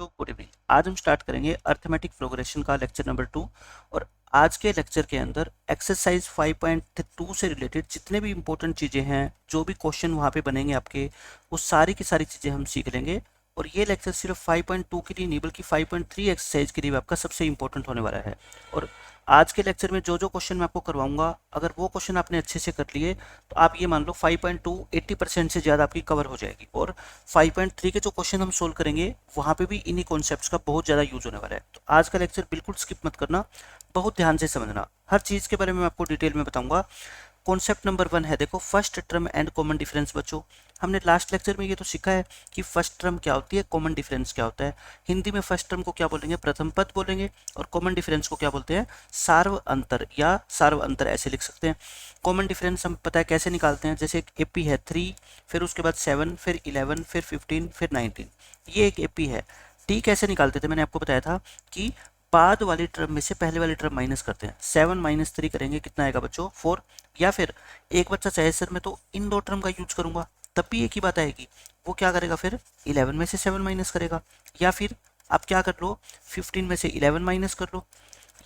To good evening. आज हम start करेंगे अर्थमेटिक प्रोग्रेशन का लेक्चर नंबर 2। और आज के लेक्चर के अंदर एक्सरसाइज 5.2 से रिलेटेड जितने भी इंपॉर्टेंट चीज़ें हैं, जो भी क्वेश्चन वहाँ पे बनेंगे आपके, वो सारी की सारी चीज़ें हम सीख लेंगे। और ये लेक्चर सिर्फ 5.2 के लिए नहीं बल्कि 5.3 एक्सरसाइज के लिए भी आपका सबसे इंपॉर्टेंट होने वाला है। और आज के लेक्चर में जो जो क्वेश्चन मैं आपको करवाऊंगा, अगर वो क्वेश्चन आपने अच्छे से कर लिए तो आप ये मान लो 5.2 80% से ज़्यादा आपकी कवर हो जाएगी। और 5.3 के जो क्वेश्चन हम सोल्व करेंगे वहाँ पे भी इन्हीं कॉन्सेप्ट्स का बहुत ज़्यादा यूज होने वाला है। तो आज का लेक्चर बिल्कुल स्किप मत करना, बहुत ध्यान से समझना। हर चीज़ के बारे में मैं आपको डिटेल में बताऊंगा। कॉन्सेप्ट नंबर 1 है, देखो, first term and common difference. बच्चों, हमने लास्ट लेक्चर में ये तो सीखा है कि फर्स्ट टर्म क्या होती है, कॉमन डिफरेंस क्या होता है। हिंदी में फर्स्ट टर्म को क्या बोलेंगे, प्रथम पद बोलेंगे, और कॉमन डिफरेंस को क्या बोलते हैं, सार्व अंतर या सार्व अंतर, ऐसे लिख सकते हैं। कॉमन डिफरेंस हम पता है कैसे निकालते हैं, जैसे एक एपी है 3, फिर उसके बाद 7, फिर 11, फिर 15, फिर 19, ये एक एपी है। टी कैसे निकालते थे, मैंने आपको बताया था कि बाद वाली टर्म में से पहले वाली टर्म माइनस करते हैं। 7 माइनस 3 करेंगे, कितना आएगा बच्चों, 4। या फिर एक बच्चा चाहे सर मैं तो इन दो टर्म का यूज करूंगा, तब भी एक ही बात आएगी। वो क्या करेगा, फिर 11 में से 7 माइनस करेगा। या फिर आप क्या कर लो, 15 में से 11 माइनस कर लो।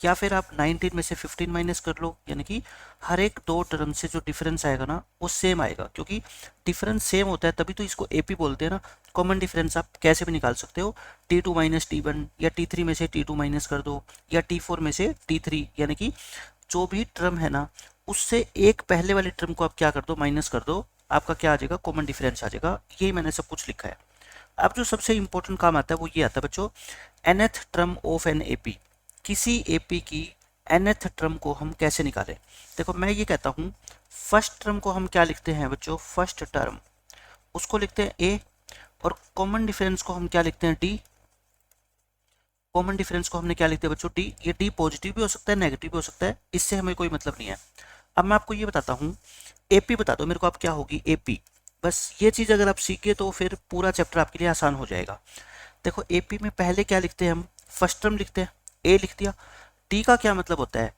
या फिर आप 19 में से 15 माइनस कर लो। यानी कि हर एक दो टर्म से जो डिफरेंस आएगा ना, वो सेम आएगा, क्योंकि डिफरेंस सेम होता है तभी तो इसको एपी बोलते हैं ना। कॉमन डिफरेंस आप कैसे भी निकाल सकते हो, T2 माइनस T1, या T3 में से T2 माइनस कर दो, या T4 में से T3। यानी कि जो भी टर्म है ना, उससे एक पहले वाली टर्म को आप क्या कर दो, माइनस कर दो, आपका क्या आ जाएगा, कॉमन डिफरेंस आ जाएगा। यही मैंने सब कुछ लिखा है। अब जो सबसे इंपॉर्टेंट काम आता है वो ये आता है बच्चों, nth term of an AP. किसी एपी की nth टर्म को हम कैसे निकालें। देखो, मैं ये कहता हूँ, फर्स्ट टर्म को हम क्या लिखते हैं बच्चों, फर्स्ट टर्म, उसको लिखते हैं ए। और कॉमन डिफरेंस को हम क्या लिखते हैं, डी। कॉमन डिफरेंस को हमने क्या लिखते हैं बच्चों, डी। ये डी पॉजिटिव भी हो सकता है, नेगेटिव भी हो सकता है, इससे हमें कोई मतलब नहीं है। अब मैं आपको ये बताता हूँ, एपी बता दो मेरे को, आप क्या होगी, एपी। बस ये चीज़ अगर आप सीखे तो फिर पूरा चैप्टर आपके लिए आसान हो जाएगा। देखो, एपी में पहले क्या लिखते हैं हम, फर्स्ट टर्म लिखते हैं, ए लिख दिया। टी का क्या मतलब होता है,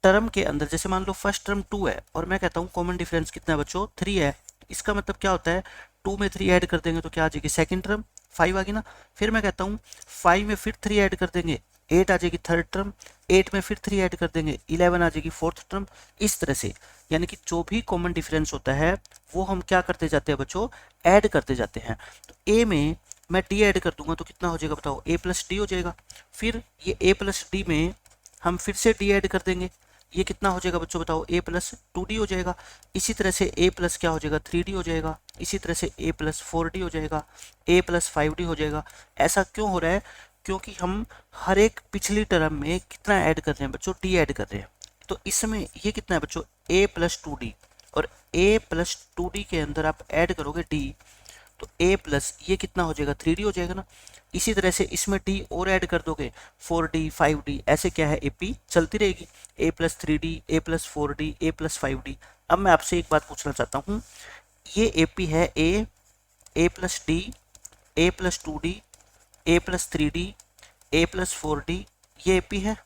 टर्म के अंदर, जैसे मान लो फर्स्ट टर्म 2 है और मैं कहता हूँ कॉमन डिफरेंस कितना है बच्चों, 3 है। इसका मतलब क्या होता है, 2 में 3 ऐड कर देंगे तो क्या आ जाएगी, सेकंड टर्म, 5 आ गई ना। फिर मैं कहता हूँ 5 में फिर 3 ऐड कर देंगे, 8 आ जाएगी थर्ड टर्म। 8 में फिर 3 ऐड कर देंगे, 11 आ जाएगी फोर्थ टर्म। इस तरह से, यानी कि जो भी कॉमन डिफरेंस होता है वो हम क्या करते जाते हैं बच्चों, ऐड करते जाते हैं। तो ए में मैं डी ऐड कर दूंगा तो कितना हो जाएगा बताओ, ए प्लस डी हो जाएगा। फिर ये ए प्लस डी में हम फिर से डी ऐड कर देंगे, ये कितना हो जाएगा बच्चों बताओ, ए प्लस 2d हो जाएगा। इसी तरह से ए प्लस क्या हो जाएगा, 3d हो जाएगा। इसी तरह से ए प्लस 4d हो जाएगा, ए प्लस 5d हो जाएगा। ऐसा क्यों हो रहा है, क्योंकि हम हर एक पिछली टर्म में कितना ऐड कर रहे हैं बच्चों, डी ऐड कर रहे हैं। तो इसमें ये कितना है बच्चों, ए प्लस 2d। और ए प्लस 2d के अंदर आप ऐड करोगे डी, तो a प्लस ये कितना हो जाएगा, 3d हो जाएगा ना। इसी तरह से इसमें d और ऐड कर दोगे, 4d 5d, ऐसे क्या है, ap चलती रहेगी, a plus 3d, a plus 4d, a plus 5d। अब मैं आपसे एक बात पूछना चाहता हूँ, ये ap है a plus d, a plus 2d, a plus 3d, a plus 4d, ये ap है।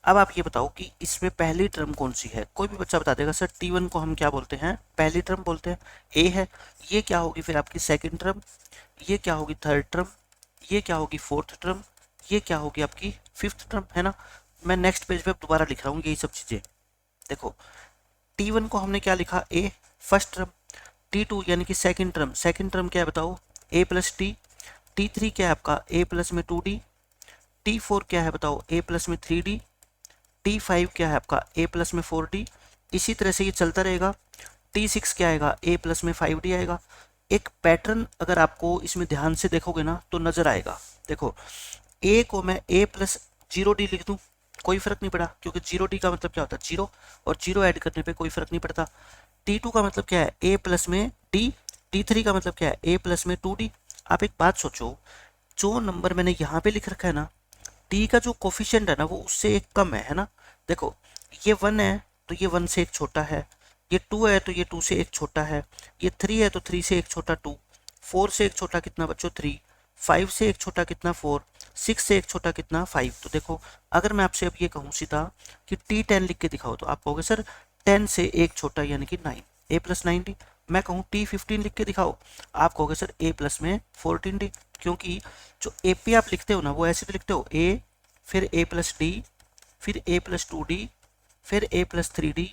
अब आप ये बताओ कि इसमें पहली टर्म कौन सी है, कोई भी बच्चा बता देगा सर T1 को हम क्या बोलते हैं, पहली टर्म बोलते हैं, ए है। ये क्या होगी फिर आपकी सेकंड टर्म, ये क्या होगी थर्ड टर्म, ये क्या होगी फोर्थ टर्म, ये क्या होगी आपकी फिफ्थ टर्म, है ना। मैं नेक्स्ट पेज पे दोबारा लिख रहा हूँ यही सब चीज़ें। देखो, T1 को हमने क्या लिखा, ए फर्स्ट टर्म। T2 यानी कि सेकंड टर्म, सेकंड टर्म क्या है बताओ, ए प्लस टी। T3 क्या है आपका, ए प्लस में 2d। T4 क्या है बताओ, ए प्लस में 3d। T5 क्या है आपका, a प्लस में 4d। इसी तरह से ये चलता रहेगा। T6 क्या आएगा, a प्लस में 5d आएगा। एक पैटर्न अगर आपको इसमें ध्यान से देखोगे ना तो नजर आएगा। देखो, a को मैं a प्लस 0d लिख दूं, कोई फर्क नहीं पड़ा, क्योंकि 0d का मतलब क्या होता है, जीरो, और जीरो ऐड करने पे कोई फर्क नहीं पड़ता। T2 का मतलब क्या है, a प्लस में d। T3 का मतलब क्या है, a प्लस में 2d। आप एक बात सोचो, जो नंबर मैंने यहाँ पे लिख रखा है ना, टी का जो कोफिशिएंट है ना वो उससे एक कम है ना। देखो, ये 1 है तो ये 1 से एक छोटा है, ये 2 है तो ये 2 से एक छोटा है, ये 3 है तो 3 से एक छोटा 2, 4 से एक छोटा कितना बच्चों 3, 5 से एक छोटा कितना 4, 6 से एक छोटा कितना 5। तो देखो, अगर मैं आपसे अब ये कहूँ सीधा कि T10 लिख के दिखाओ तो आप कहोगे सर 10 से एक छोटा यानी कि 9, a प्लस 9d। मैं कहूँ T15 लिख के दिखाओ, आप कहोगे सर A प्लस में 14D, क्योंकि जो AP आप लिखते हो ना वो ऐसे तो लिखते हो A, फिर A प्लस D, फिर A प्लस 2D, फिर A प्लस 3D,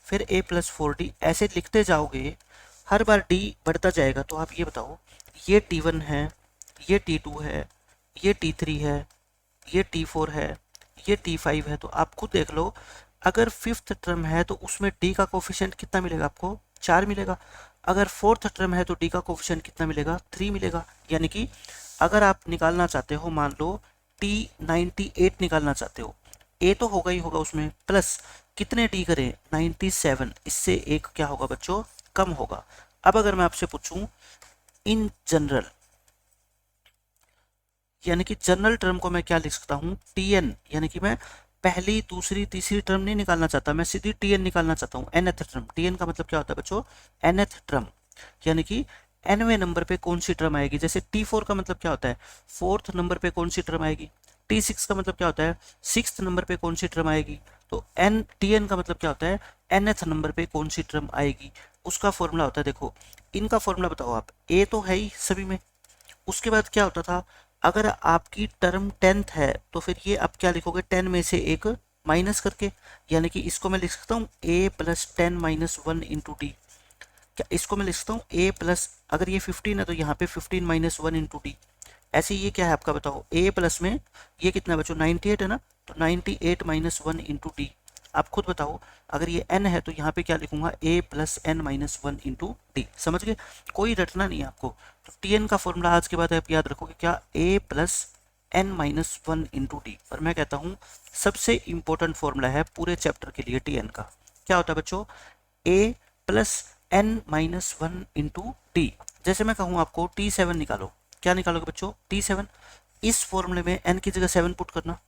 फिर A प्लस 4D, ऐसे लिखते जाओगे, हर बार D बढ़ता जाएगा। तो आप ये बताओ, ये T1 है, ये T2 है, ये T3 है, ये T4 है, ये T5 है। तो आप खुद देख लो, अगर फिफ्थ टर्म है तो उसमें D का कोफिशिएंट कितना मिलेगा आपको, 4 मिलेगा। अगर फोर्थ टर्म है तो D का कोफिशिएंट कितना मिलेगा, 3 मिलेगा। यानी कि अगर आप निकालना चाहते हो, मान लो T98 निकालना चाहते हो, A तो होगा ही होगा उसमें, प्लस कितने D करें, 97, इससे एक क्या होगा बच्चों, कम होगा। अब अगर मैं आपसे पूछूं इन जनरल, यानी कि जनरल टर्म को मैं क्या लिख सकता हूँ, Tn, यानी कि मैं पहली दूसरी तीसरी टर्म नहीं निकालना चाहता, मैं सीधी Tn निकालना चाहता हूँ, nth टर्म। Tn का मतलब क्या होता है बच्चों, nth टर्म, यानी कि nवें नंबर पे कौन सी टर्म आएगी। जैसे T4 का मतलब क्या होता है, फोर्थ नंबर पे कौन सी टर्म आएगी। T6 का मतलब क्या होता है, सिक्स्थ नंबर पे कौन सी टर्म आएगी। तो Tn का मतलब क्या होता है, nth नंबर पे कौन सी टर्म आएगी, उसका फॉर्मूला होता है। देखो इनका फॉर्मूला बताओ आप, A तो है ही सभी में, उसके बाद क्या होता था, अगर आपकी टर्म 10th है तो फिर ये आप क्या लिखोगे, 10 में से एक माइनस करके, यानी कि इसको मैं लिख सकता हूँ A plus 10 minus 1 into D. क्या इसको मैं लिख सकता हूँ A प्लस, अगर ये 15 है तो यहाँ पे 15 माइनस 1 इंटू डी। ऐसे ये क्या है आपका बताओ, A प्लस में ये कितना बच्चों 98 है ना, तो 98 माइनस 1 इंटू डी। आप खुद बताओ, अगर ये n है तो यहाँ पे क्या लिखूंगा, A plus n minus 1 into D. समझ गए, कोई रटना नहीं है आपको। तो Tn का फॉर्मूला आज के बाद आप याद रखोगे क्या, A plus n minus 1 into D. और मैं कहता हूँ सबसे इंपॉर्टेंट फॉर्मूला है पूरे चैप्टर के लिए Tn का। क्या होता है बच्चों, A plus n minus 1 into D. जैसे मैं कहूँ आपको T7 निकालो, क्या निकालोगे बच्चों, T7। इस फॉर्मूले में n की जगह 7 पुट करना,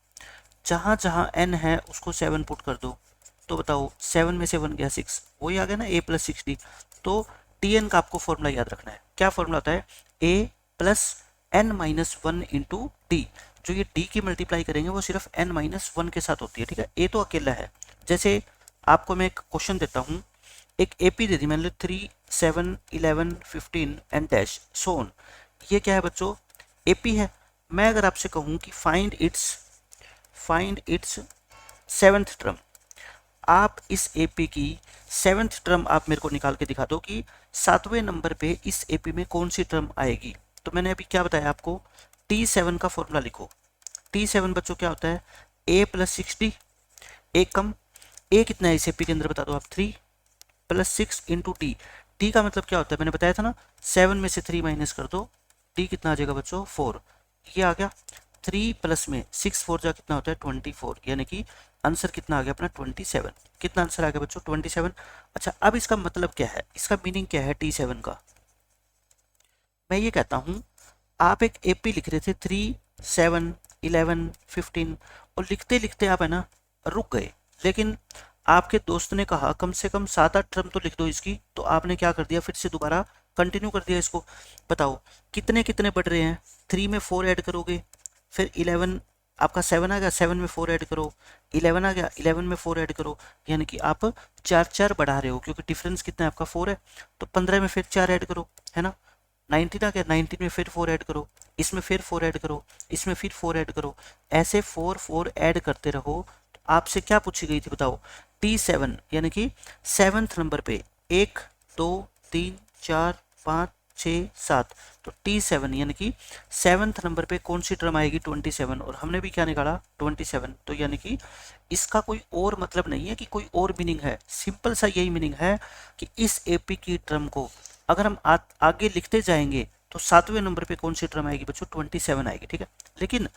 जहां जहां n है उसको 7 पुट कर दो। तो बताओ 7 में से 1 गया 6, वही आ गया ना A प्लस 6D। तो Tn का आपको फॉर्मूला याद रखना है, क्या फॉर्मूला होता है, A plus n minus 1 into D. जो ये D की मल्टीप्लाई करेंगे वो सिर्फ n माइनस 1 के साथ होती है, ठीक है। A तो अकेला है। जैसे आपको मैं एक क्वेश्चन देता हूँ, एक AP दे दी मैंने 3, 7, 11, 15 एंड डैश सो ऑन। ये क्या है बच्चों, AP है। मैं अगर आपसे कहूँ कि फाइंड इट्स सेवन्थ टर्म, आप इस AP की सेवन्थ टर्म आप मेरे को निकाल के दिखा दो कि सातवें नंबर पे इस AP में कौन सी टर्म आएगी। तो मैंने अभी क्या बताया आपको, T7 का फॉर्मूला लिखो। T7 बच्चों क्या होता है, A प्लस 6D, एक कम, A कितना है इस AP के अंदर बता दो आप, 3 प्लस 6 इंटू टी। टी का मतलब क्या होता है, मैंने बताया था ना, 7 में से 3 माइनस कर दो, टी कितना आ जाएगा बच्चों, 4। ये आ गया 3 प्लस में 6 4 जा कितना होता है 24, यानी कि आंसर कितना आ गया अपना 27। कितना आंसर आ गया बच्चों 27। अच्छा अब इसका मतलब क्या है, इसका मीनिंग क्या है T7 का। मैं ये कहता हूँ, आप एक AP लिख रहे थे 3, 7, 11, 15 और लिखते लिखते आप है ना रुक गए, लेकिन आपके दोस्त ने कहा कम से कम 7-8 टर्म तो लिख दो इसकी, तो आपने क्या कर दिया, फिर से दोबारा कंटिन्यू कर दिया इसको। बताओ कितने कितने बढ़ रहे हैं, 3 में 4 ऐड करोगे, फिर 11 आपका 7 आ गया, 7 में 4 ऐड करो, 11 आ गया, 11 में 4 ऐड करो, यानी कि आप 4 बढ़ा रहे हो, क्योंकि डिफरेंस कितना है आपका 4 है। तो 15 में फिर 4 ऐड करो, है ना। 19 आ गया, 19 में फिर 4 ऐड करो, इसमें फिर 4 ऐड करो, इसमें फिर 4 ऐड करो, ऐसे 4 4 ऐड करते रहो। तो आपसे क्या पूछी गई थी बताओ, T7 यानी कि सेवन्थ नंबर पे 1 2 3 4 5 6 7, तो T7 यानी कि सेवन्थ नंबर पे कौन सी टर्म आएगी 27, और हमने भी क्या निकाला 27। तो यानी कि इसका कोई और मतलब नहीं है कि कोई और मीनिंग है, सिंपल सा यही मीनिंग है कि इस AP की टर्म को अगर हम आगे लिखते जाएंगे तो सातवें नंबर पे कौन सी टर्म आएगी बच्चों 27 आएगी, ठीक है। लेकिन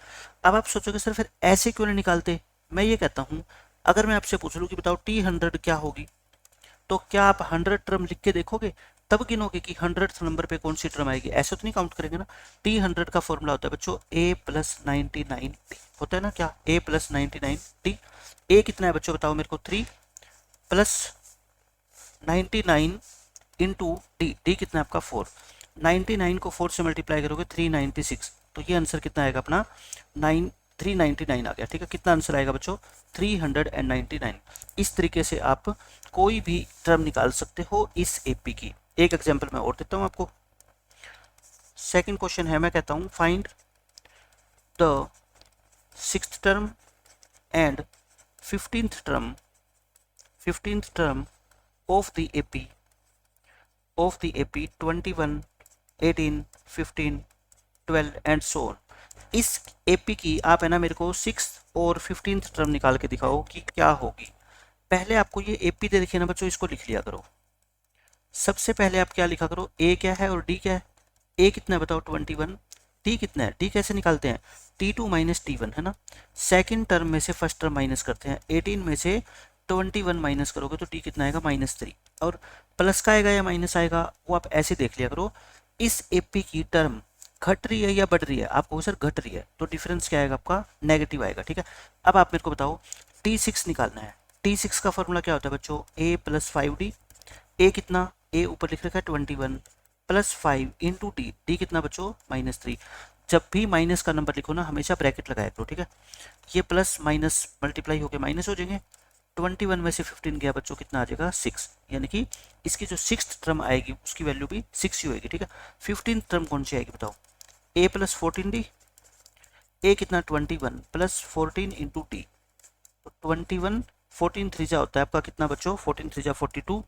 अब आप सोचोगे सर फिर ऐसे क्यों नहीं निकालते। मैं ये कहता हूँ, अगर मैं आपसे पूछ लूँ कि बताओ T100 क्या होगी, तो क्या आप 100 टर्म लिख के देखोगे, तब गिनोगे कि 100th नंबर पे कौन सी टर्म आएगी, ऐसे तो नहीं काउंट करेंगे ना। T100 का फॉर्मूला होता है बच्चों A प्लस 99T, होता है ना क्या, A प्लस 99T। A कितना है बच्चों बताओ मेरे को, 3 प्लस 99 इंटू डी, डी कितना है आपका 4। 99 को 4 से मल्टीप्लाई करोगे 396, तो ये आंसर कितना आएगा अपना 399 आ गया, ठीक है। कितना आंसर आएगा बच्चों 399। इस तरीके से आप कोई भी टर्म निकाल सकते हो इस AP की। एक एग्जाम्पल मैं और देता हूँ आपको। सेकंड क्वेश्चन है, मैं कहता हूँ find the sixth term and fifteenth term of the AP 21, 18, 15, 12 and so on. इस एपी की आप है ना मेरे को सिक्स और 15th टर्म निकाल के दिखाओ कि क्या होगी। पहले आपको ये एपी दे रखिए ना बच्चों, इसको लिख लिया करो। सबसे पहले आप क्या लिखा करो, ए क्या है और डी क्या है। ए कितना है बताओ 21, टी कितना है, टी कैसे निकालते हैं, T2 माइनस T1 है ना। सेकंड टर्म में से फर्स्ट टर्म माइनस करते हैं, 18 में से 21 माइनस करोगे तो टी कितना आएगा -3। और प्लस का आएगा या माइनस आएगा वो आप ऐसे देख लिया करो। इस एपी की टर्म घट रही है या बढ़ रही है, आपको सर घट रही है, तो डिफरेंस क्या आएगा आपका, नेगेटिव आएगा। ठीक है, अब आप मेरे को बताओ T6 निकालना है। T6 का फॉर्मूला क्या होता है बच्चों, A + 5D। ए कितना, ए ऊपर लिख रखा है 21 + 5 इंटू टी, डी कितना बच्चों -3। जब भी माइनस का नंबर लिखो ना हमेशा ब्रैकेट लगाया करो। ठीक है, ये प्लस माइनस मल्टीप्लाई होकर माइनस हो जाएंगे। 21 में से 15 गया बच्चों, कितना आ जाएगा 6, यानी कि इसकी जो सिक्स्थ टर्म आएगी उसकी वैल्यू भी 6 ही होगी। ठीक है, 15th टर्म कौन सी आएगी बताओ, A + 14D। ए कितना 21 + 14 इंटू टी, तो 21 14 3 होता है आपका कितना बच्चों, 14 3 42,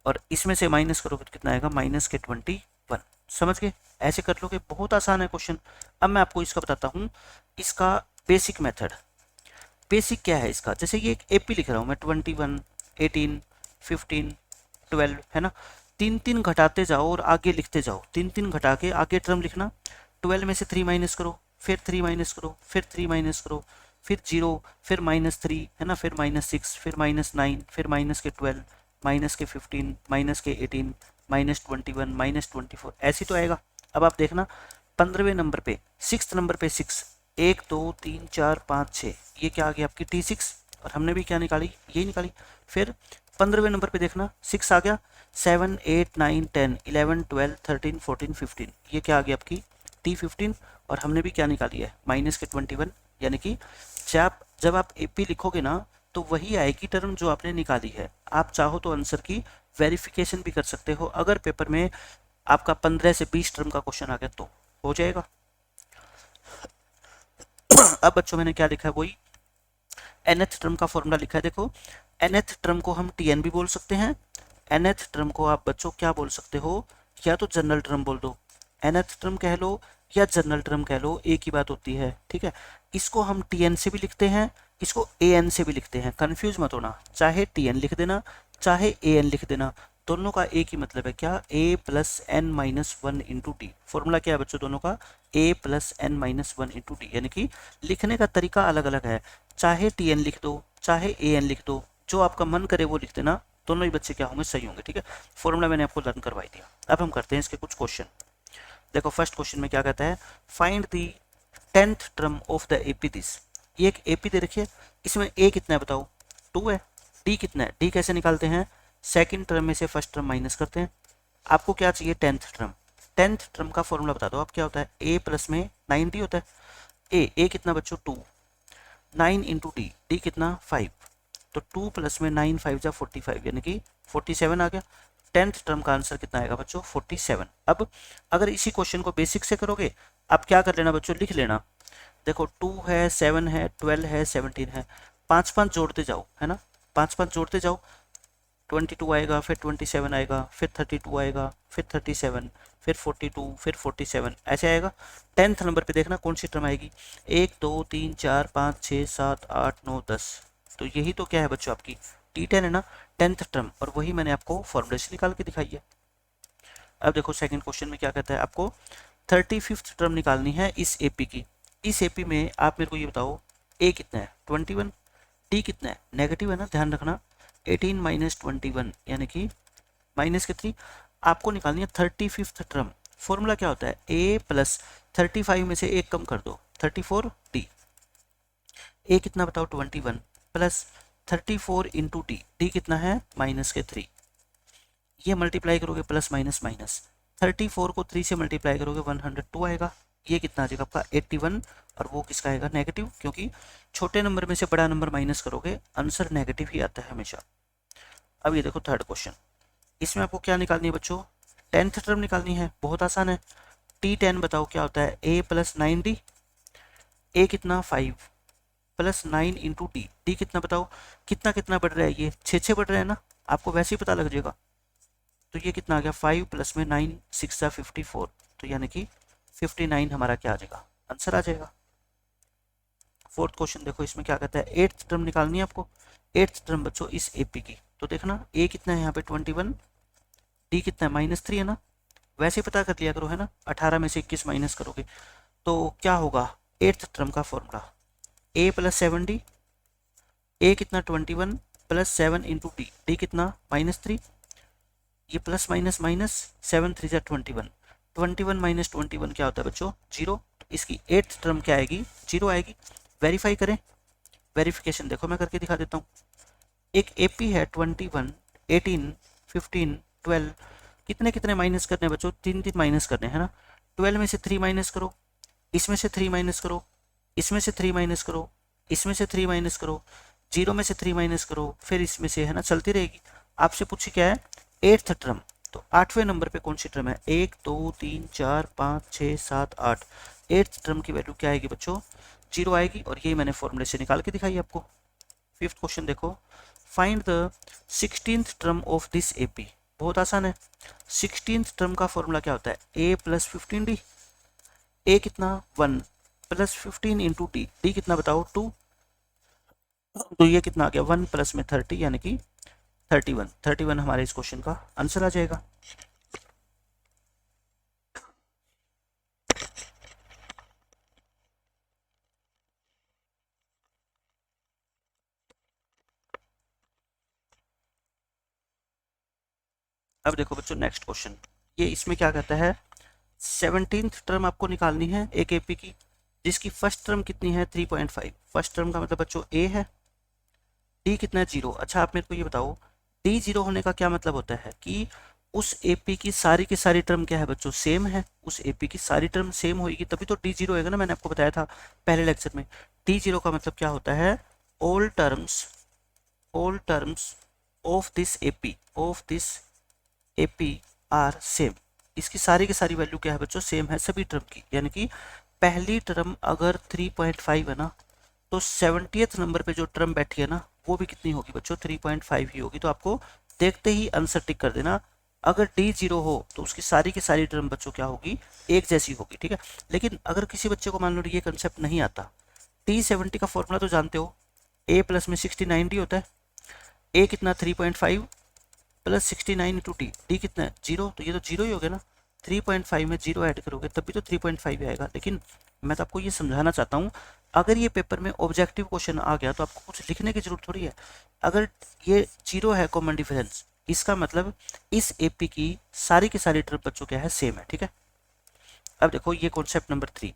और इसमें से माइनस करोगे तो कितना आएगा -21। समझ गए, ऐसे कर लोगे, बहुत आसान है क्वेश्चन। अब मैं आपको इसका बताता हूँ, इसका बेसिक मेथड। बेसिक क्या है इसका, जैसे ये एक एपी लिख रहा हूँ मैं 21, 18, 15, 12 है ना। 3 घटाते जाओ और आगे लिखते जाओ, 3 घटा के आगे टर्म लिखना। 12 में से 3 माइनस करो, फिर 3 माइनस करो, फिर 3 माइनस करो, फिर 0, फिर -3 है ना, फिर -6, फिर -9, फिर -12, -15, -18, -21, -24, ऐसी तो आएगा। अब आप देखना 15वें नंबर पे, 6th नंबर पे 6, 1 2 3 4 5 6, ये क्या आ गया आपकी T6, और हमने भी क्या निकाली, ये निकाली। फिर 15वें नंबर पे देखना 6 आ गया, 7 8 9 10 11 12 13 14 15, ये क्या आ गया आपकी T15, और हमने भी क्या निकाली है -21। यानी कि जब आप एपी लिखोगे ना तो वही आएगी टर्म जो आपने निकाली है। आप चाहो तो आंसर की वेरिफिकेशन भी कर सकते हो, अगर पेपर में आपका 15 से 20 टर्म का क्वेश्चन आ गया तो हो जाएगा। अब बच्चों मैंने क्या लिखा है, वही nth टर्म का फॉर्मूला लिखा है। देखो nth टर्म को हम Tn भी बोल सकते हैं, nth टर्म को आप बच्चों क्या बोल सकते हो, या तो जनरल टर्म बोल दो, nth टर्म कह लो या जनरल टर्म कह लो, एक ही बात होती है। ठीक है, इसको हम Tn से भी लिखते हैं, इसको An से भी लिखते हैं, कंफ्यूज मत होना, चाहे Tn लिख देना चाहे An लिख देना, दोनों का एक ही मतलब है, क्या, A + n-1 into T. Formula क्या है बच्चों दोनों का, A + n-1 इंटू टी, यानी कि लिखने का तरीका अलग अलग है, चाहे Tn लिख दो चाहे An लिख दो, जो आपका मन करे वो लिख देना, दोनों ही बच्चे क्या होंगे, सही होंगे। ठीक है, फॉर्मूला मैंने आपको लर्न करवाई दिया। अब हम करते हैं इसके कुछ क्वेश्चन। देखो फर्स्ट क्वेश्चन में क्या कहता है, find the 10th term of the AP this. ये एक एपी दे रखिए, इसमें ए कितना है बताओ, 2 है। डी कितना है, डी कैसे निकालते हैं, सेकंड टर्म में से फर्स्ट टर्म माइनस करते हैं। आपको क्या चाहिए 10th टर्म, 10th टर्म का फॉर्मूला बता दो आप, क्या होता है, ए प्लस में 9D होता है। ए कितना बच्चों 2, 9 इंटू डी, डी कितना 5, तो 2 + में 9 5 जा 45, यानी कि 47 आ गया। 10th टर्म का आंसर कितना आएगा बच्चों 47। अब अगर इसी क्वेश्चन को बेसिक से करोगे, आप क्या कर लेना बच्चों, लिख लेना। देखो 2 है, 7 है, 12 है, 17 है, 5 5 जोड़ते जाओ, है ना, 5 5 जोड़ते जाओ, 22 आएगा, फिर 27 आएगा, फिर 32 आएगा, फिर 37, फिर 42, फिर 47, ऐसे आएगा। 10th नंबर पे देखना कौन सी टर्म आएगी, 1 2 3 4 5 6 7 8 9 10, तो यही तो क्या है बच्चों आपकी T10 है ना, 10th टर्म, और वही मैंने आपको फॉर्मूले से निकाल के दिखाई है। अब देखो सेकंड क्वेश्चन में क्या कहता है, आपको 35th टर्म निकालनी है इस एपी की। इस एपी में आप मेरे को ये बताओ, ए कितना है 21, टी कितना है, नेगेटिव है ना, ध्यान रखना, 18 - 21 यानी कि -3। आपको निकालनी है 35th टर्म। फॉर्मूला क्या होता है, a + 35 में से एक कम कर दो, 34D। ए कितना बताओ 21 + 34 इंटू टी, डी कितना है -3। ये मल्टीप्लाई करोगे प्लस माइनस माइनस, 34 को 3 से मल्टीप्लाई करोगे 102 आएगा। ये कितना आ जाएगा आपका 81, और वो किसका आएगा नेगेटिव, क्योंकि छोटे नंबर में से बड़ा नंबर माइनस करोगे आंसर नेगेटिव ही आता है हमेशा। अब ये देखो थर्ड क्वेश्चन, इसमें आपको क्या निकालनी है बच्चों, टेंथ टर्म निकालनी है, बहुत आसान है। T10 बताओ क्या होता है, A प्लस 9D, A कितना 5 प्लस 9 इंटू डी, डी कितना बताओ, कितना कितना बढ़ रहा है, ये 6 बढ़ रहा है ना, आपको वैसे ही पता लग जाएगा। तो ये कितना आ गया, 5 प्लस में 9 6 54, तो यानी कि 59 हमारा क्या आ जाएगा, आंसर आ जाएगा। फोर्थ क्वेश्चन देखो, इसमें क्या कहता है, एट्थ टर्म निकालनी है आपको। एट्थ टर्म बच्चों इस एपी की, तो देखना ए कितना है यहाँ पे 21, डी कितना है -3 है ना, वैसे ही पता कर लिया करो है ना, 18 में से 21 माइनस करोगे तो क्या होगा, एट्थ टर्म का फॉर्मूला ए प्लस 7D, ए कितना 21 प्लस 7 इंटू डी, डी कितना -3, ये प्लस माइनस माइनस 7 3 जा 21, 21 माइनस 21 क्या होता है बच्चों, 0। तो इसकी एट्थ टर्म क्या आएगी, 0 आएगी। वेरीफाई करें, वेरिफिकेशन देखो मैं करके दिखा देता हूँ। एक एपी है 21 18 15 12, कितने कितने माइनस करने हैं बच्चों, 3 माइनस करने हैं ना। 12 में से 3 माइनस करो, इसमें से 3 माइनस करो, इसमें से 3 माइनस करो, इसमें से 3 माइनस करो, 0 में से 3 माइनस करो, फिर इसमें से, है ना, चलती रहेगी। आपसे पूछी क्या है, एट्थ टर्म, तो 8वें नंबर पे कौन सी टर्म है, 1 2 3 4 5 6 7 8, एट्थ टर्म की वैल्यू क्या आएगी बच्चों, 0 आएगी। और यही मैंने फॉर्मूले से निकाल के दिखाई आपको। फिफ्थ क्वेश्चन देखो, find the 16th term of this AP, बहुत आसान है। 16th टर्म का फॉर्मूला क्या होता है, a प्लस 15D, a कितना 1 प्लस 15 इंटू डी, डी कितना बताओ 2, तो ये कितना आ गया 1 प्लस में 30 यानी कि 31 हमारे इस क्वेश्चन का आंसर आ जाएगा। अब देखो बच्चों नेक्स्ट क्वेश्चन, ये इसमें क्या कहता है, 17th टर्म आपको निकालनी है एक एपी की, जिसकी फर्स्ट टर्म कितनी है 3.5। फर्स्ट टर्म का मतलब बच्चों ए है, डी कितना है 0। अच्छा आप मेरे को ये बताओ, डी 0 होने का क्या मतलब होता है कि उस एपी की सारी टर्म क्या है बच्चों, सेम है। उस एपी की सारी टर्म सेम होगी तभी तो डी 0 होएगा ना, मैंने आपको बताया था पहले लेक्चर में। डी 0 का मतलब क्या होता है, all terms of this AP are same, इसकी सारी की सारी वैल्यू क्या है बच्चों, सेम है सभी टर्म की। यानी कि पहली टर्म अगर 3.5 है ना, तो 70th नंबर पे जो टर्म बैठी है ना, वो भी कितनी होगी बच्चों, 3.5 ही होगी। तो आपको देखते ही आंसर टिक कर देना। अगर डी 0 हो तो उसकी सारी की सारी टर्म बच्चों क्या होगी, एक जैसी होगी, ठीक है। लेकिन अगर किसी बच्चे को मान लो ये कंसेप्ट नहीं आता, T70 का फॉर्मूला तो जानते हो, a प्लस में 69D होता है, a कितना 3.5 प्लस 69 इंटू डी, डी कितना है 0, तो ये तो 0 ही हो गया ना। 3.5 में 0 ऐड करोगे तभी तो 3.5 आएगा। लेकिन मैं तो आपको ये समझाना चाहता हूँ, अगर ये पेपर में ऑब्जेक्टिव क्वेश्चन आ गया तो आपको कुछ लिखने की जरूरत थोड़ी है। अगर ये 0 है कॉमन डिफरेंस, इसका मतलब इस एपी की सारी की सारी टर्म बच्चों क्या है, सेम है, ठीक है। अब देखो ये concept number 3,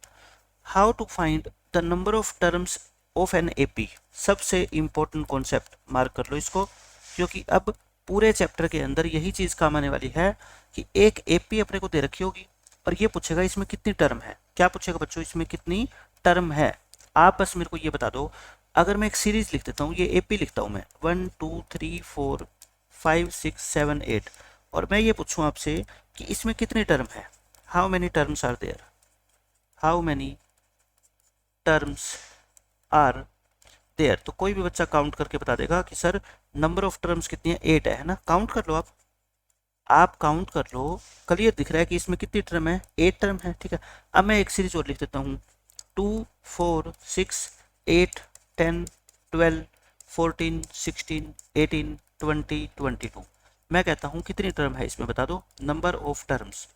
how to find the number of terms of an AP. सबसे इंपॉर्टेंट कॉन्सेप्ट, मार्क कर लो इसको, क्योंकि अब पूरे चैप्टर के अंदर यही चीज काम आने वाली है कि एक एपी अपने को दे रखी होगी और ये पूछेगा इसमें कितनी टर्म है। क्या पूछेगा बच्चों, इसमें कितनी टर्म है। आप बस मेरे को ये बता दो, अगर मैं एक सीरीज लिख देता हूँ, ये एपी लिखता हूँ मैं 1 2 3 4 5 6 7 8, और मैं ये पूछूं आपसे कि इसमें कितनी टर्म है, how many terms are there, how many terms are there, तो कोई भी बच्चा काउंट करके बता देगा कि सर नंबर ऑफ टर्म्स कितनी है, 8 है ना। काउंट कर लो आप काउंट कर लो, क्लियर दिख रहा है कि इसमें कितनी टर्म है, 8 टर्म है, ठीक है। अब मैं एक सीरीज और लिख देता हूँ, 2 4 6 8 10 12 14 16 18 20 22। मैं कहता हूँ कितनी टर्म है इसमें बता दो, नंबर ऑफ टर्म्स।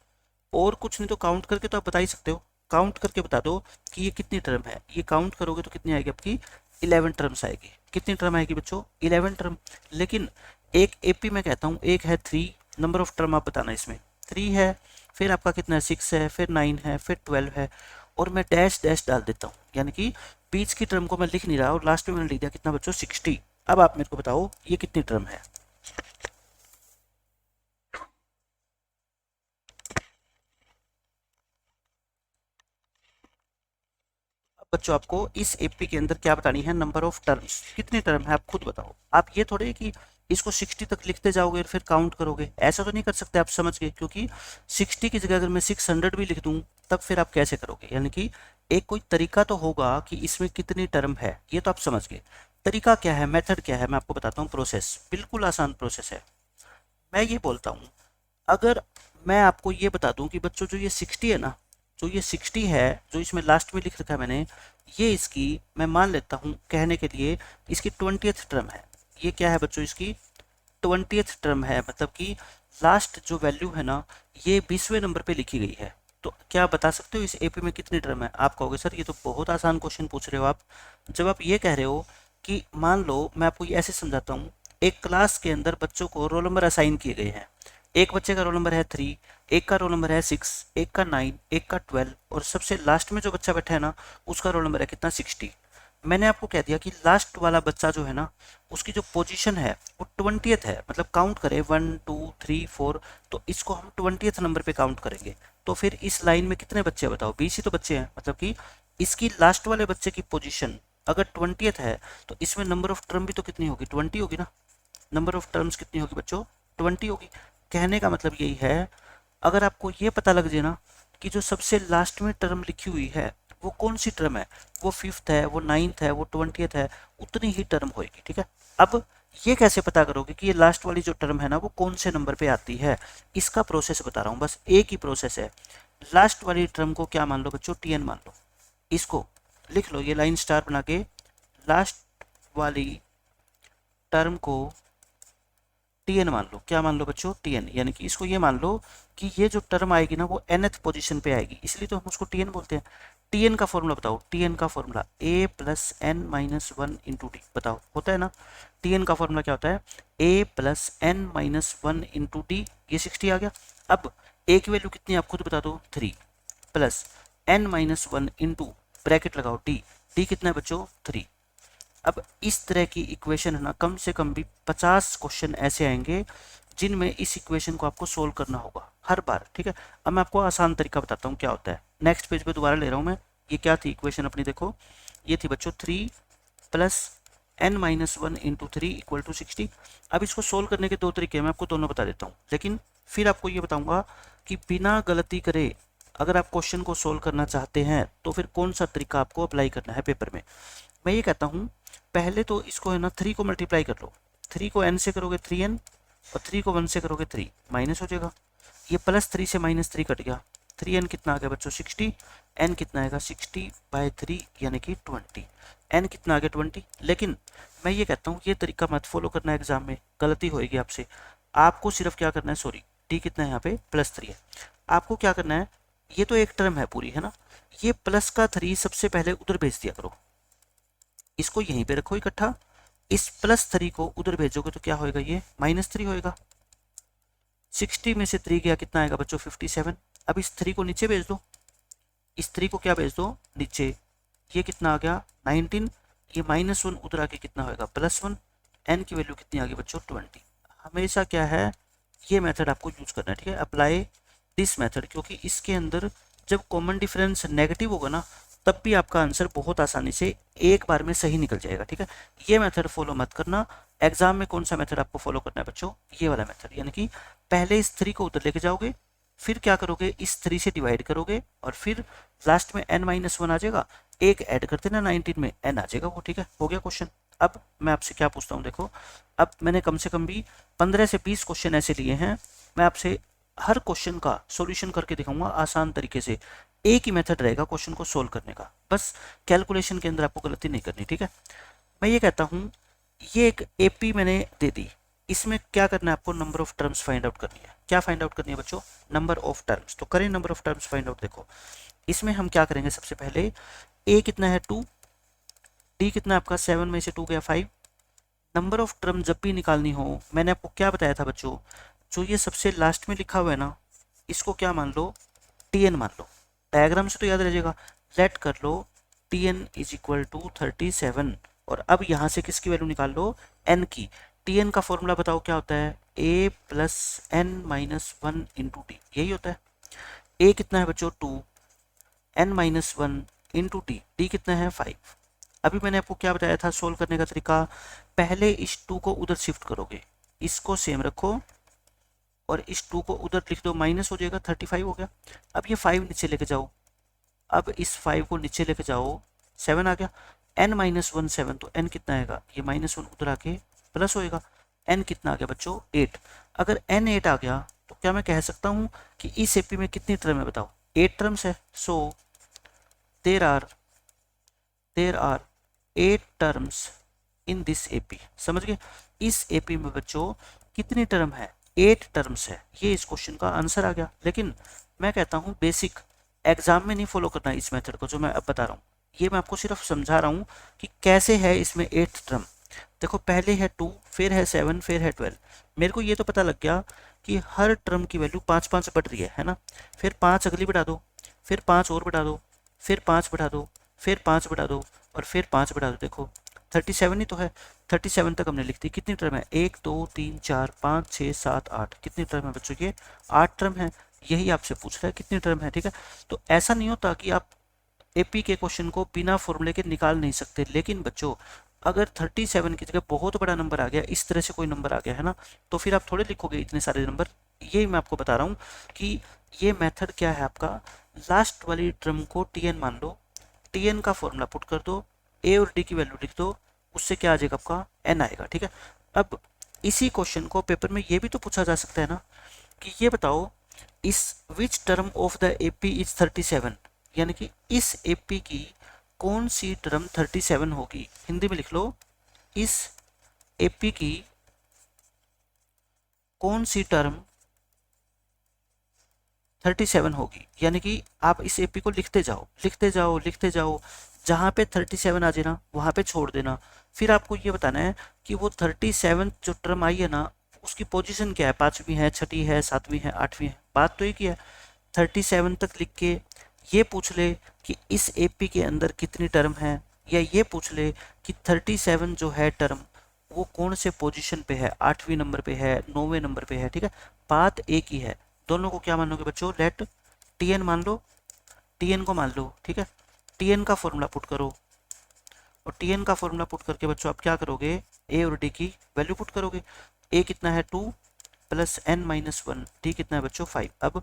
और कुछ नहीं तो काउंट करके तो आप बता ही सकते हो, काउंट करके बता दो कि ये कितनी टर्म है। ये काउंट करोगे तो कितनी आएगी आपकी, 11 टर्म्स आएगी। कितनी टर्म आएगी बच्चों, 11 टर्म। लेकिन एक एपी में कहता हूँ, एक है 3, नंबर ऑफ टर्म आप बताना, इसमें 3 है, फिर आपका कितना है 6 है, फिर 9 है, फिर 12 है, और मैं डैश डैश डाल देता हूँ, यानी कि बीच की टर्म को मैं लिख नहीं रहा और लास्ट में मैंने लिख दिया कितना बच्चों, 60। अब आप मेरे को बताओ ये कितनी टर्म है। बच्चों आपको इस एपी के अंदर क्या बतानी है, नंबर ऑफ टर्म्स, कितनी टर्म है आप खुद बताओ। आप ये थोड़े कि इसको 60 तक लिखते जाओगे और फिर काउंट करोगे, ऐसा तो नहीं कर सकते आप, समझ गए, क्योंकि 60 की जगह अगर मैं 600 भी लिख दूं तब फिर आप कैसे करोगे, यानी कि एक कोई तरीका तो होगा कि इसमें कितनी टर्म है, ये तो आप समझ गए। तरीका क्या है, मेथड क्या है, मैं आपको बताता हूँ। प्रोसेस बिल्कुल आसान प्रोसेस है। मैं ये बोलता हूँ, अगर मैं आपको ये बता दूं कि बच्चों जो ये 60 है ना, जो ये 60 है, जो इसमें लास्ट में लिख रखा है मैंने, ये इसकी, मैं मान लेता हूँ कहने के लिए, इसकी 20th टर्म है। ये क्या है बच्चों, इसकी 20th टर्म है, मतलब कि लास्ट जो वैल्यू है ना, ये 20वें नंबर पे लिखी गई है। तो क्या आप बता सकते हो इस एपी में कितनी टर्म है? आप कहोगे सर ये तो बहुत आसान क्वेश्चन पूछ रहे हो आप। जब आप ये कह रहे हो कि मान लो, मैं आपको ये ऐसे समझाता हूँ, एक क्लास के अंदर बच्चों को रोल नंबर असाइन किए गए हैं। एक बच्चे का रोल नंबर है 3, एक का रोल नंबर है 6, एक का 9, एक का 12, और सबसे लास्ट में जो बच्चा बैठा है ना, उसका रोल नंबर है कितना, 60। मैंने आपको कह दिया कि लास्ट वाला बच्चा जो है ना, उसकी जो पोजीशन है वो 20th है, मतलब काउंट करें 1 2 3 4, तो इसको हम 20th नंबर पे काउंट करेंगे। तो फिर इस लाइन में कितने बच्चे हैं बताओ, 20 ही तो बच्चे हैं, मतलब कि इसकी लास्ट वाले बच्चे की पोजीशन अगर 20th है, तो इसमें नंबर ऑफ टर्म भी तो कितनी होगी, 20 होगी ना। नंबर ऑफ टर्म्स कितनी होगी बच्चों, 20 होगी। कहने का मतलब यही है, अगर आपको ये पता लग जाए ना कि जो सबसे लास्ट में टर्म लिखी हुई है वो कौन सी टर्म है, वो 5th है, वो 9th है, वो 20th है, उतनी ही टर्म होगी, ठीक है। अब ये कैसे पता करोगे कि ये लास्ट वाली जो टर्म है ना वो कौन से नंबर पे आती है, इसका प्रोसेस बता रहा हूँ, बस एक ही प्रोसेस है। लास्ट वाली टर्म को क्या मान लो बच्चों, टीएन मान लो। इसको लिख लो, ये लाइन स्टार बना के, लास्ट वाली टर्म को टीएन मान लो। क्या मान लो बच्चों, टीएन, यानी कि इसको ये मान लो कि ये जो टर्म आएगी ना वो nth पोजीशन पे आएगी, इसलिए तो हम उसको टीएन बोलते हैं। टीएन का फॉर्मूला बताओ, टीएन का formula a plus n minus one into d, बताओ होता है ना। टीएन का फॉर्मूला क्या होता है, a plus n minus one into d, ये 60 आ गया। अब a की वैल्यू कितनी आप खुद बता दो, 3, plus n minus one into, bracket लगाओ, डी कितना है बच्चों, 3। अब इस तरह की इक्वेशन है ना, कम से कम भी 50 क्वेश्चन ऐसे आएंगे जिनमें इस इक्वेशन को आपको सोल्व करना होगा हर बार, ठीक है। अब मैं आपको आसान तरीका बताता हूँ क्या होता है। नेक्स्ट पेज पे दोबारा ले रहा हूँ मैं, ये क्या थी इक्वेशन अपनी, देखो ये थी बच्चों 3 plus n minus one into 3 equal to 60। अब इसको सोल्व करने के दो तरीके मैं आपको दोनों बता देता हूँ, लेकिन फिर आपको ये बताऊंगा कि बिना गलती करे अगर आप क्वेश्चन को सोल्व करना चाहते हैं तो फिर कौन सा तरीका आपको अप्लाई करना है पेपर में। मैं ये कहता हूँ, पहले तो इसको है ना 3 को मल्टीप्लाई कर लो, 3 को n से करोगे 3n, और 3 को 1 से करोगे 3, माइनस हो जाएगा। ये प्लस 3 से माइनस 3 कट गया, 3n कितना आ गया बच्चों 60, n कितना आएगा 60/3 यानी कि 20, n कितना आ गया 20। लेकिन मैं ये कहता हूँ ये तरीका मत फॉलो करना, एग्जाम में गलती होएगी आपसे। आपको सिर्फ क्या करना है, सॉरी डी कितना है यहाँ पे +3 है, आपको क्या करना है, ये तो एक टर्म है पूरी है ना, ये प्लस का 3 सबसे पहले उधर भेज दिया करो, इसको यहीं पे रखो इकट्ठा। इस +3 को उधर भेजोगे तो क्या होएगा, ये -3 होएगा। 60 में से 3 गया कितना आएगा बच्चों, 57। अब इस 3 को नीचे भेज दो, इस 3 को क्या भेज दो, नीचे, ये कितना आ गया 19, ये -1 उधर आके कितना होएगा +1, n की वैल्यू कितनी आ गई बच्चों 20। हमेशा क्या है, ये मेथड आपको यूज करना है, ठीक है, अप्लाई दिस मेथड, क्योंकि इसके अंदर जब कॉमन डिफरेंस नेगेटिव होगा ना तब भी आपका आंसर बहुत आसानी से एक बार में सही निकल जाएगा, ठीक है। ये मेथड फॉलो मत करना। एग्जाम में कौन सा मेथड आपको फॉलो करना है बच्चों, ये वाला मेथड, यानी कि पहले इस 3 को उधर लेके जाओगे, फिर क्या करोगे, इस 3 से डिवाइड करोगे, और फिर लास्ट में n-1 आ जाएगा, एक ऐड करते ना 19 में n आ जाएगा वो, ठीक है, हो गया क्वेश्चन। अब मैं आपसे क्या पूछता हूँ, देखो अब मैंने कम से कम भी 15 से 20 क्वेश्चन ऐसे लिए हैं, मैं आपसे हर क्वेश्चन का सॉल्यूशन करके दिखाऊंगा आसान तरीके से। एक ही मेथड रहेगा क्वेश्चन को सोल्व करने का, बस कैलकुलेशन के अंदर आपको गलती नहीं करनी, ठीक है। मैं ये कहता हूँ, ये एक एपी मैंने दे दी, इसमें क्या करना है आपको, number of terms find out करनी है। क्या फाइंड आउट करनी है बच्चों, नंबर ऑफ टर्म्स। तो करें number of terms find out. देखो इसमें हम क्या करेंगे, सबसे पहले ए कितना है 2, डी कितना है आपका 7 में से 2 गया 5। नंबर ऑफ टर्म जब भी निकालनी हो, मैंने आपको क्या बताया था बच्चों, जो ये सबसे लास्ट में लिखा हुआ है ना, इसको क्या मान लो, टीएन मान लो। डायग्राम से तो याद रह जाएगा, लेट कर लो टीएन इज इक्वल टू 37, और अब यहाँ से किसकी वैल्यू निकाल लो, एन की। टीएन का फॉर्मूला बताओ क्या होता है, a plus n minus one into t, यही होता है। ए कितना है बच्चों 2, n-1 इंटू टी कितना है 5। अभी मैंने आपको क्या बताया था सोल्व करने का तरीका, पहले इस 2 को उधर शिफ्ट करोगे, इसको सेम रखो और इस 2 को उधर लिख दो, माइनस हो जाएगा, 35 हो गया। अब ये 5 नीचे लेके जाओ, अब इस 5 को नीचे लेके जाओ, 7 आ गया। n माइनस 1 7, तो n कितना आएगा, ये माइनस 1 उधर आके प्लस होएगा। n कितना आ गया बच्चों, 8। अगर n 8 आ गया तो क्या मैं कह सकता हूँ कि इस एपी में कितनी टर्म है, बताओ, 8 टर्म्स है। So there are 8 terms in this AP. समझ गए, इस एपी में बच्चों कितनी टर्म है, 8 टर्म्स है। ये इस क्वेश्चन का आंसर आ गया। लेकिन मैं कहता हूँ बेसिक एग्जाम में नहीं फॉलो करना इस मेथड को जो मैं अब बता रहा हूँ, ये मैं आपको सिर्फ समझा रहा हूँ कि कैसे है इसमें 8 टर्म। देखो पहले है 2, फिर है 7, फिर है 12। मेरे को ये तो पता लग गया कि हर टर्म की वैल्यू 5 5 बढ़ रही है ना। फिर 5 अगली बढ़ा दो, फिर 5 और बढ़ा दो, फिर 5 बढ़ा दो, फिर 5 बढ़ा दो और फिर 5 बढ़ा दो। देखो 37 ही तो है, 37 तक हमने लिख दी। कितनी टर्म है, 1 2 3 4 5 6 7 8। कितनी टर्म है बच्चों, ये 8 टर्म है। यही आपसे पूछ रहा है कितनी टर्म है, ठीक है। तो ऐसा नहीं होता कि आप एपी के क्वेश्चन को बिना फॉर्मूले के निकाल नहीं सकते। लेकिन बच्चों अगर 37 की जगह बहुत बड़ा नंबर आ गया, इस तरह से कोई नंबर आ गया है ना, तो फिर आप थोड़े लिखोगे इतने सारे नंबर। ये मैं आपको बता रहा हूँ कि ये मेथड क्या है आपका, लास्ट वाली टर्म को टीएन मान लो, टीएन का फॉर्मूला पुट कर दो, ए और डी की वैल्यू लिख दो, उससे क्या आ जाएगा आपका, एन आएगा, ठीक है। अब इसी क्वेश्चन को पेपर में ये भी तो पूछा जा सकता है ना कि ये बताओ इस which term of the AP is 37, यानी कि इस एपी की कौन सी टर्म 37 होगी। हिंदी में लिख लो, इस एपी की कौन सी टर्म 37 होगी। यानी कि आप इस एपी को लिखते जाओ लिखते जाओ लिखते जाओ, जहाँ पे 37 आ जाए ना वहाँ पे छोड़ देना। फिर आपको ये बताना है कि वो 37 जो टर्म आई है ना उसकी पोजीशन क्या है, 5वीं है, 6ठी है, 7वीं है, 8वीं है। बात तो एक ही है, 37 तक लिख के ये पूछ ले कि इस एपी के अंदर कितनी टर्म है, या ये पूछ ले कि 37 जो है टर्म वो कौन से पोजीशन पे है, 8वीं नंबर पे है, 9वें नंबर पे है, ठीक है। बात एक ही है। दोनों को क्या मानोगे बच्चों, लेट टीएन मान लो, टीएन को मान लो, ठीक है। टीएन का फॉर्मूला पुट करो और टीएन का फॉर्मूला पुट करके बच्चों आप क्या करोगे, ए और डी की वैल्यू पुट करोगे। ए कितना है 2 प्लस एन माइनस 1, डी कितना है बच्चों 5। अब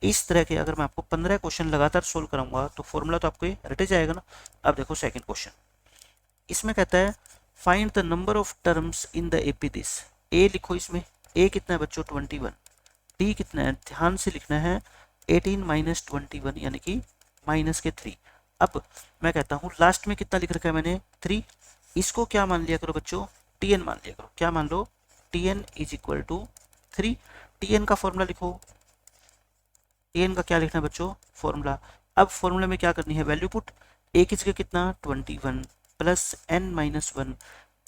इस तरह के अगर मैं आपको 15 क्वेश्चन लगातार सोल्व कराऊंगा तो फॉर्मूला तो आपको रटे जाएगा ना। अब देखो सेकंड क्वेश्चन, इसमें कहता है find the number of terms in the AP this. A लिखो, इसमें ए कितना है बच्चों 21, डी कितना है, ध्यान से लिखना है 18 माइनस 21 यानी कि माइनस के 3। अब मैं कहता हूँ लास्ट में कितना लिख रखा है मैंने 3, इसको क्या मान लिया करो बच्चों, टीएन मान लिया करो। क्या मान लो, T n is equal to 3। T n का फॉर्मूला लिखो, टीएन का क्या लिखना है बच्चों, फॉर्मूला। अब फॉर्मूला में क्या करनी है, वैल्यू पुट। ए की जगह कितना 21 प्लस एन माइनस 1,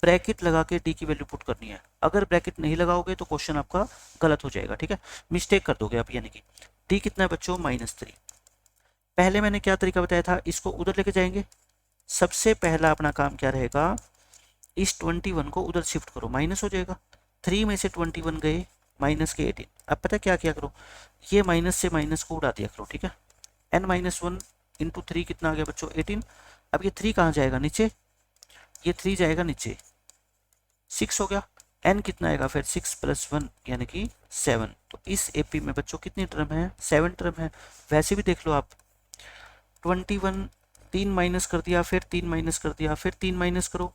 ब्रैकेट लगा के डी की वैल्यू पुट करनी है। अगर ब्रैकेट नहीं लगाओगे तो क्वेश्चन आपका गलत हो जाएगा, ठीक है, मिस्टेक कर दोगे आप। यानी कि डी कितना है बच्चों -3। पहले मैंने क्या तरीका बताया था, इसको उधर लेके जाएंगे। सबसे पहला अपना काम क्या रहेगा, इस 21 को उधर शिफ्ट करो, माइनस हो जाएगा। 3 में से 21 गए, माइनस के 18। अब पता क्या किया करो, ये माइनस से माइनस को उड़ा दिया करो, ठीक है। n माइनस 1 इंटू 3 कितना आ गया बच्चों 18। अब ये 3 कहाँ जाएगा, नीचे, ये 3 जाएगा नीचे, 6 हो गया। n कितना आएगा फिर 6 प्लस 1 यानी कि 7। तो इस एपी में बच्चों कितनी टर्म है, 7 टर्म है। वैसे भी देख लो आप, 21 3 माइनस कर दिया, फिर 3 माइनस कर दिया, फिर 3 माइनस करो,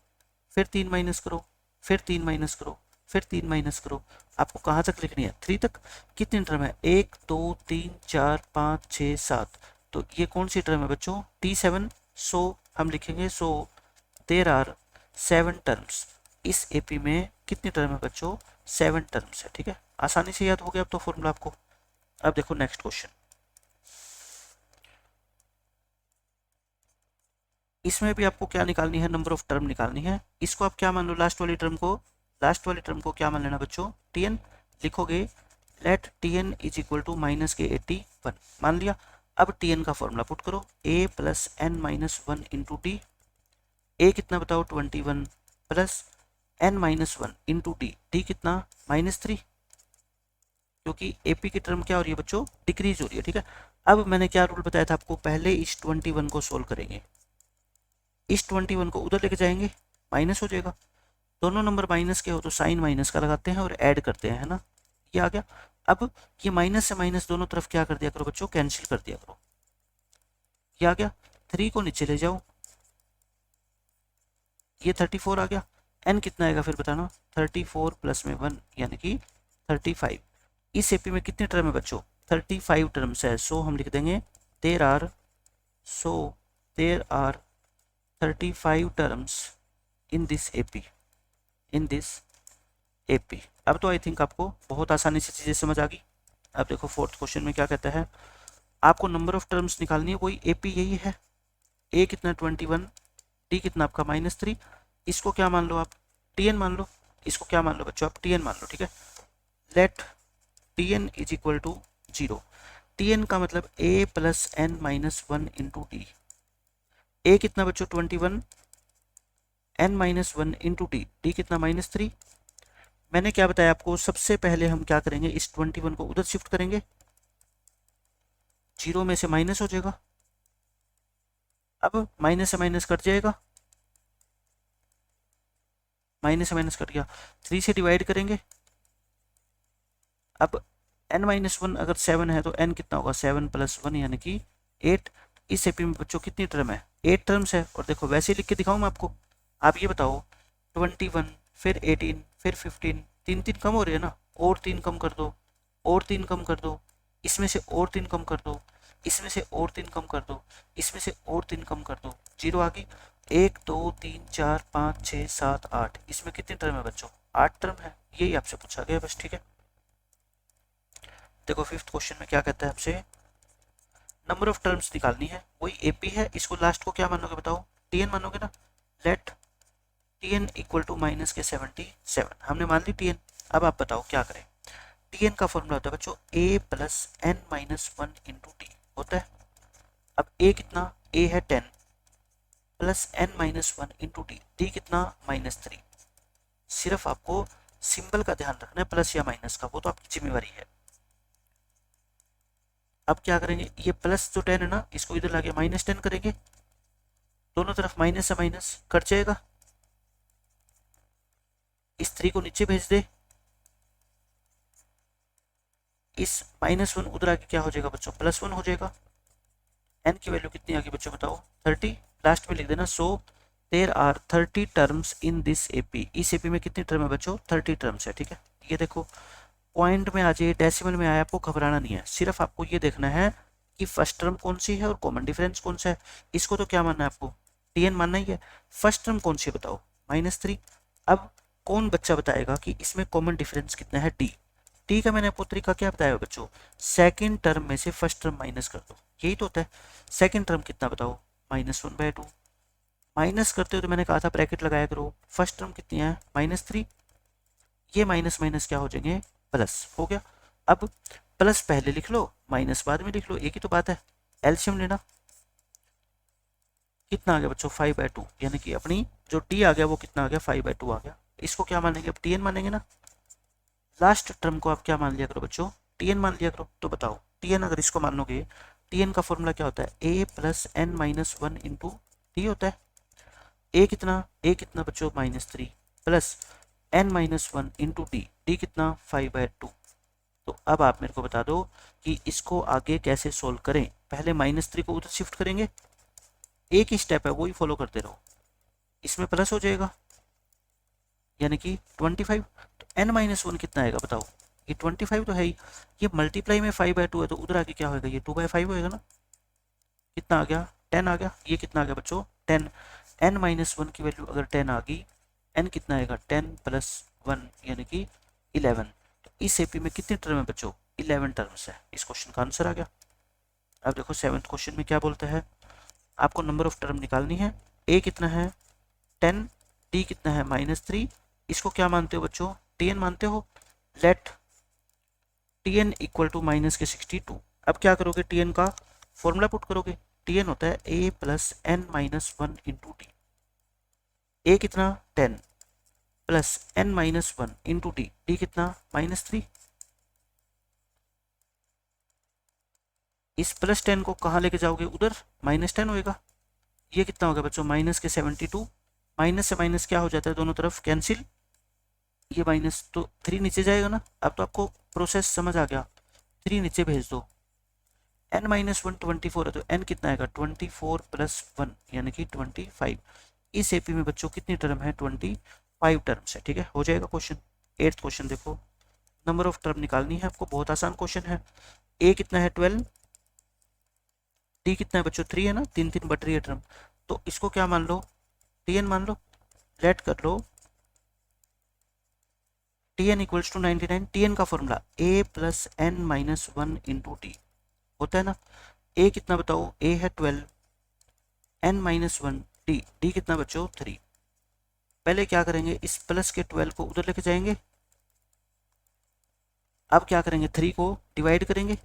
फिर 3 माइनस करो, फिर 3 माइनस करो, फिर 3 माइनस करो। आपको कहाँ तक लिखनी है, 3 तक। कितनी टर्म है, 1 2 3 4 5 6 7। तो ये कौन सी टर्म है बच्चों, T7। सो हम लिखेंगे सो देयर आर 7 टर्म्स। इस एपी में कितनी टर्म है बच्चों, 7 टर्म्स है, ठीक है। आसानी से याद हो गया अब तो फॉर्मूला आपको। अब देखो नेक्स्ट क्वेश्चन, इसमें भी आपको क्या निकालनी है, नंबर ऑफ टर्म निकालनी है। इसको आप क्या मान लो, लास्ट वाली टर्म को, लास्ट वाली टर्म को क्या मान लेना बच्चों, टीएन लिखोगे। Let TN is equal to minus के 81 मान लिया। अब टीएन का फॉर्मूला पुट करो, a plus n minus 1 into t. A कितना बताओ 21 plus n minus 1 into t, t कितना -3, क्योंकि एपी की टर्म क्या हो रही है बच्चों, डिक्रीज हो रही है, ठीक है। अब मैंने क्या रूल बताया था आपको, पहले इस 21 को सोल्व करेंगे, इस 21 को उधर लेके जाएंगे, माइनस हो जाएगा। दोनों नंबर माइनस के हो तो साइन माइनस का लगाते हैं और ऐड करते हैं, है ना। ये आ गया। अब ये माइनस से माइनस दोनों तरफ क्या कर दिया करो बच्चों, कैंसिल कर दिया करो। ये आ गया। 3 को नीचे ले जाओ, ये 34 आ गया। एन कितना आएगा फिर बताना, 34 प्लस में 1 यानी कि 35। इस एपी में कितने टर्म है बच्चों, 35 टर्म्स है। सो हम लिख देंगे there are, so there are 35 terms in this AP, in this AP. अब तो आई थिंक आपको बहुत आसानी से चीज़ें समझ आ गई। अब देखो फोर्थ क्वेश्चन में क्या कहता है, आपको नंबर ऑफ टर्म्स निकालनी है, वही एपी यही है। ए कितना 21, डी कितना आपका -3। इसको क्या मान लो आप, टीएन मान लो। इसको क्या मान लो बच्चों, आप टीएन मान लो, ठीक है। Let TN is equal to 0। T n का मतलब a plus n minus 1 into d. A कितना बच्चों 21, n minus 1 into d, d कितना -3। मैंने क्या बताया आपको, सबसे पहले हम क्या करेंगे, इस 21 को उधर शिफ्ट करेंगे, 0 में से माइनस हो जाएगा। अब माइनस से माइनस कट जाएगा, माइनस से माइनस कट गया। 3 से डिवाइड करेंगे। अब n-1 अगर 7 है तो n कितना होगा, 7 प्लस 1 यानी कि 8। इस एपी में बच्चों कितनी टर्म है, 8 टर्म्स है। और देखो वैसे ही लिख के दिखाऊं मैं आपको। आप ये बताओ 21 फिर 18 फिर 15, 3 कम हो रही है ना, और 3 कम कर दो, और 3 कम कर दो, इसमें से और 3 कम कर दो, इसमें से और 3 कम कर दो, इसमें से और 3 कम कर दो, 0 आ गई। 1 2 3 4 5 6 7 8, इसमें कितनी टर्म है बच्चों, 8 टर्म है। यही आपसे पूछा गया बस, ठीक है। देखो फिफ्थ क्वेश्चन में क्या कहता है आपसे, नंबर ऑफ टर्म्स निकालनी है, वही एपी है। इसको लास्ट को क्या मानोगे बताओ, टीएन मानोगे ना। Let tn equal to minus के 77, हमने मान ली टीएन। अब आप बताओ क्या करें। टीएन का फॉर्मूला होता है बच्चों a plus n minus 1 into t होता है। अब ए कितना, ए है 10 plus n minus 1 into t, t कितना -3। सिर्फ आपको सिंबल का ध्यान रखना है, प्लस या माइनस का, वो तो आपकी जिम्मेवारी है। अब क्या करेंगे, ये प्लस जो 10 है ना, इसको इधर लाके -10 करेंगे। दोनों तरफ माइनस से माइनस कट जाएगा। इस 3 को नीचे भेज दे, इस -1 उधर आके क्या हो जाएगा बच्चों, +1 हो जाएगा। एन की वैल्यू कितनी आ गई बच्चों बताओ, 30। लास्ट में लिख देना so there are 30 terms in this AP. इस एपी में कितनी टर्म है बच्चों, 30 टर्म्स है, ठीक है। ये देखो पॉइंट में आ जाए, डेसिमल में आया, आपको घबराना नहीं है। सिर्फ आपको ये देखना है कि फर्स्ट टर्म कौन सी है और कॉमन डिफरेंस कौन सा है। इसको तो क्या मानना है आपको, टीएन मानना ही है। फर्स्ट टर्म कौन सी है बताओ, -3। अब कौन बच्चा बताएगा कि इसमें कॉमन डिफरेंस कितना है, टी। टी का मैंने आपको तरीका क्या बताया बच्चों, सेकंड टर्म में से फर्स्ट टर्म माइनस कर दो, यही तो होता है। सेकंड टर्म कितना बताओ, -1/2। माइनस करते हो तो मैंने कहा था ब्रैकेट लगाया करो। फर्स्ट टर्म कितनी है, -3। ये माइनस माइनस क्या हो जाएंगे, प्लस हो गया। अब प्लस पहले लिख लो, माइनस बाद में लिख लो, एक ही तो बात है। एलसीएम लेना, कितना आ गया बच्चों, 5/2, यानी कि अपनी जो टी आ गया वो कितना आ गया, 5/2 आ गया। इसको क्या मानेंगे, अब टीएन मानेंगे ना। लास्ट टर्म को आप क्या मान लिया करो बच्चों, टीएन मान लिया करो। तो बताओ टीएन अगर इसको मान लोगे, टीएन का फॉर्मूला क्या होता है, a plus n minus 1 into t होता है। ए कितना बच्चों, -3 plus n-1 into t, t कितना 5/2। तो अब आप मेरे को बता दो कि इसको आगे कैसे सोल्व करें। पहले -3 को उधर शिफ्ट करेंगे, एक ही स्टेप है वही फॉलो करते रहो। इसमें प्लस हो जाएगा यानी कि 25। तो n-1 कितना आएगा बताओ, ये 25 तो है ही। ये मल्टीप्लाई में 5/2 है तो उधर आगे क्या होगा, ये 2/5 होएगा ना। कितना आ गया, 10 आ गया। ये कितना आ गया बच्चों, 10। n-1 की वैल्यू अगर 10 आ गई, n कितना आएगा, 10 प्लस 1 यानी कि 11। तो इस एपी में कितनी टर्म है बच्चों, 11 टर्म्स है। इस क्वेश्चन का आंसर आ गया। अब देखो सेवंथ क्वेश्चन में क्या बोलता है, आपको नंबर ऑफ टर्म निकालनी है। ए कितना है 10, टी कितना है -3। इसको क्या मानते हो बच्चों, टीएन मानते हो। Let tn equal to -62। अब क्या करोगे, टीएन का फॉर्मूला पुट करोगे। टीएन होता है a plus n-1 into t. A कितना 10 plus n-1 into t, t कितना -3। इस +10 को कहाँ लेके जाओगे, उधर -10 होएगा। ये कितना होगा बच्चों, -72 माइनस से माइनस क्या हो जाता है, दोनों तरफ कैंसिल, ये माइनस तो 3 नीचे जाएगा ना। अब तो आपको प्रोसेस समझ आ गया, 3 नीचे भेज दो। n माइनस वन 24 है तो n कितना आएगा 24 प्लस 1 यानी कि 25। इस एपी में बच्चों कितनी टर्म है 25 टर्म्स है। ठीक है, हो जाएगा क्वेश्चन। 8th क्वेश्चन देखो, नंबर ऑफ टर्म निकालनी है आपको, बहुत आसान क्वेश्चन है। a कितना है 12, d कितना है बच्चों 3 है ना, 3 3 बट रही है टर्म, तो इसको क्या मान लो tn मान लो, लेट कर लो tn इक्वल्स टू 99। tn का formula a plus n minus 1 into t होता है ना। a कितना बताओ, a है 12, n माइनस 1 d कितना बच्चों 3। पहले क्या करेंगे, इस प्लस के 12 को उधर लेके जाएंगे। अब क्या करेंगे, 3 को डिवाइड करेंगे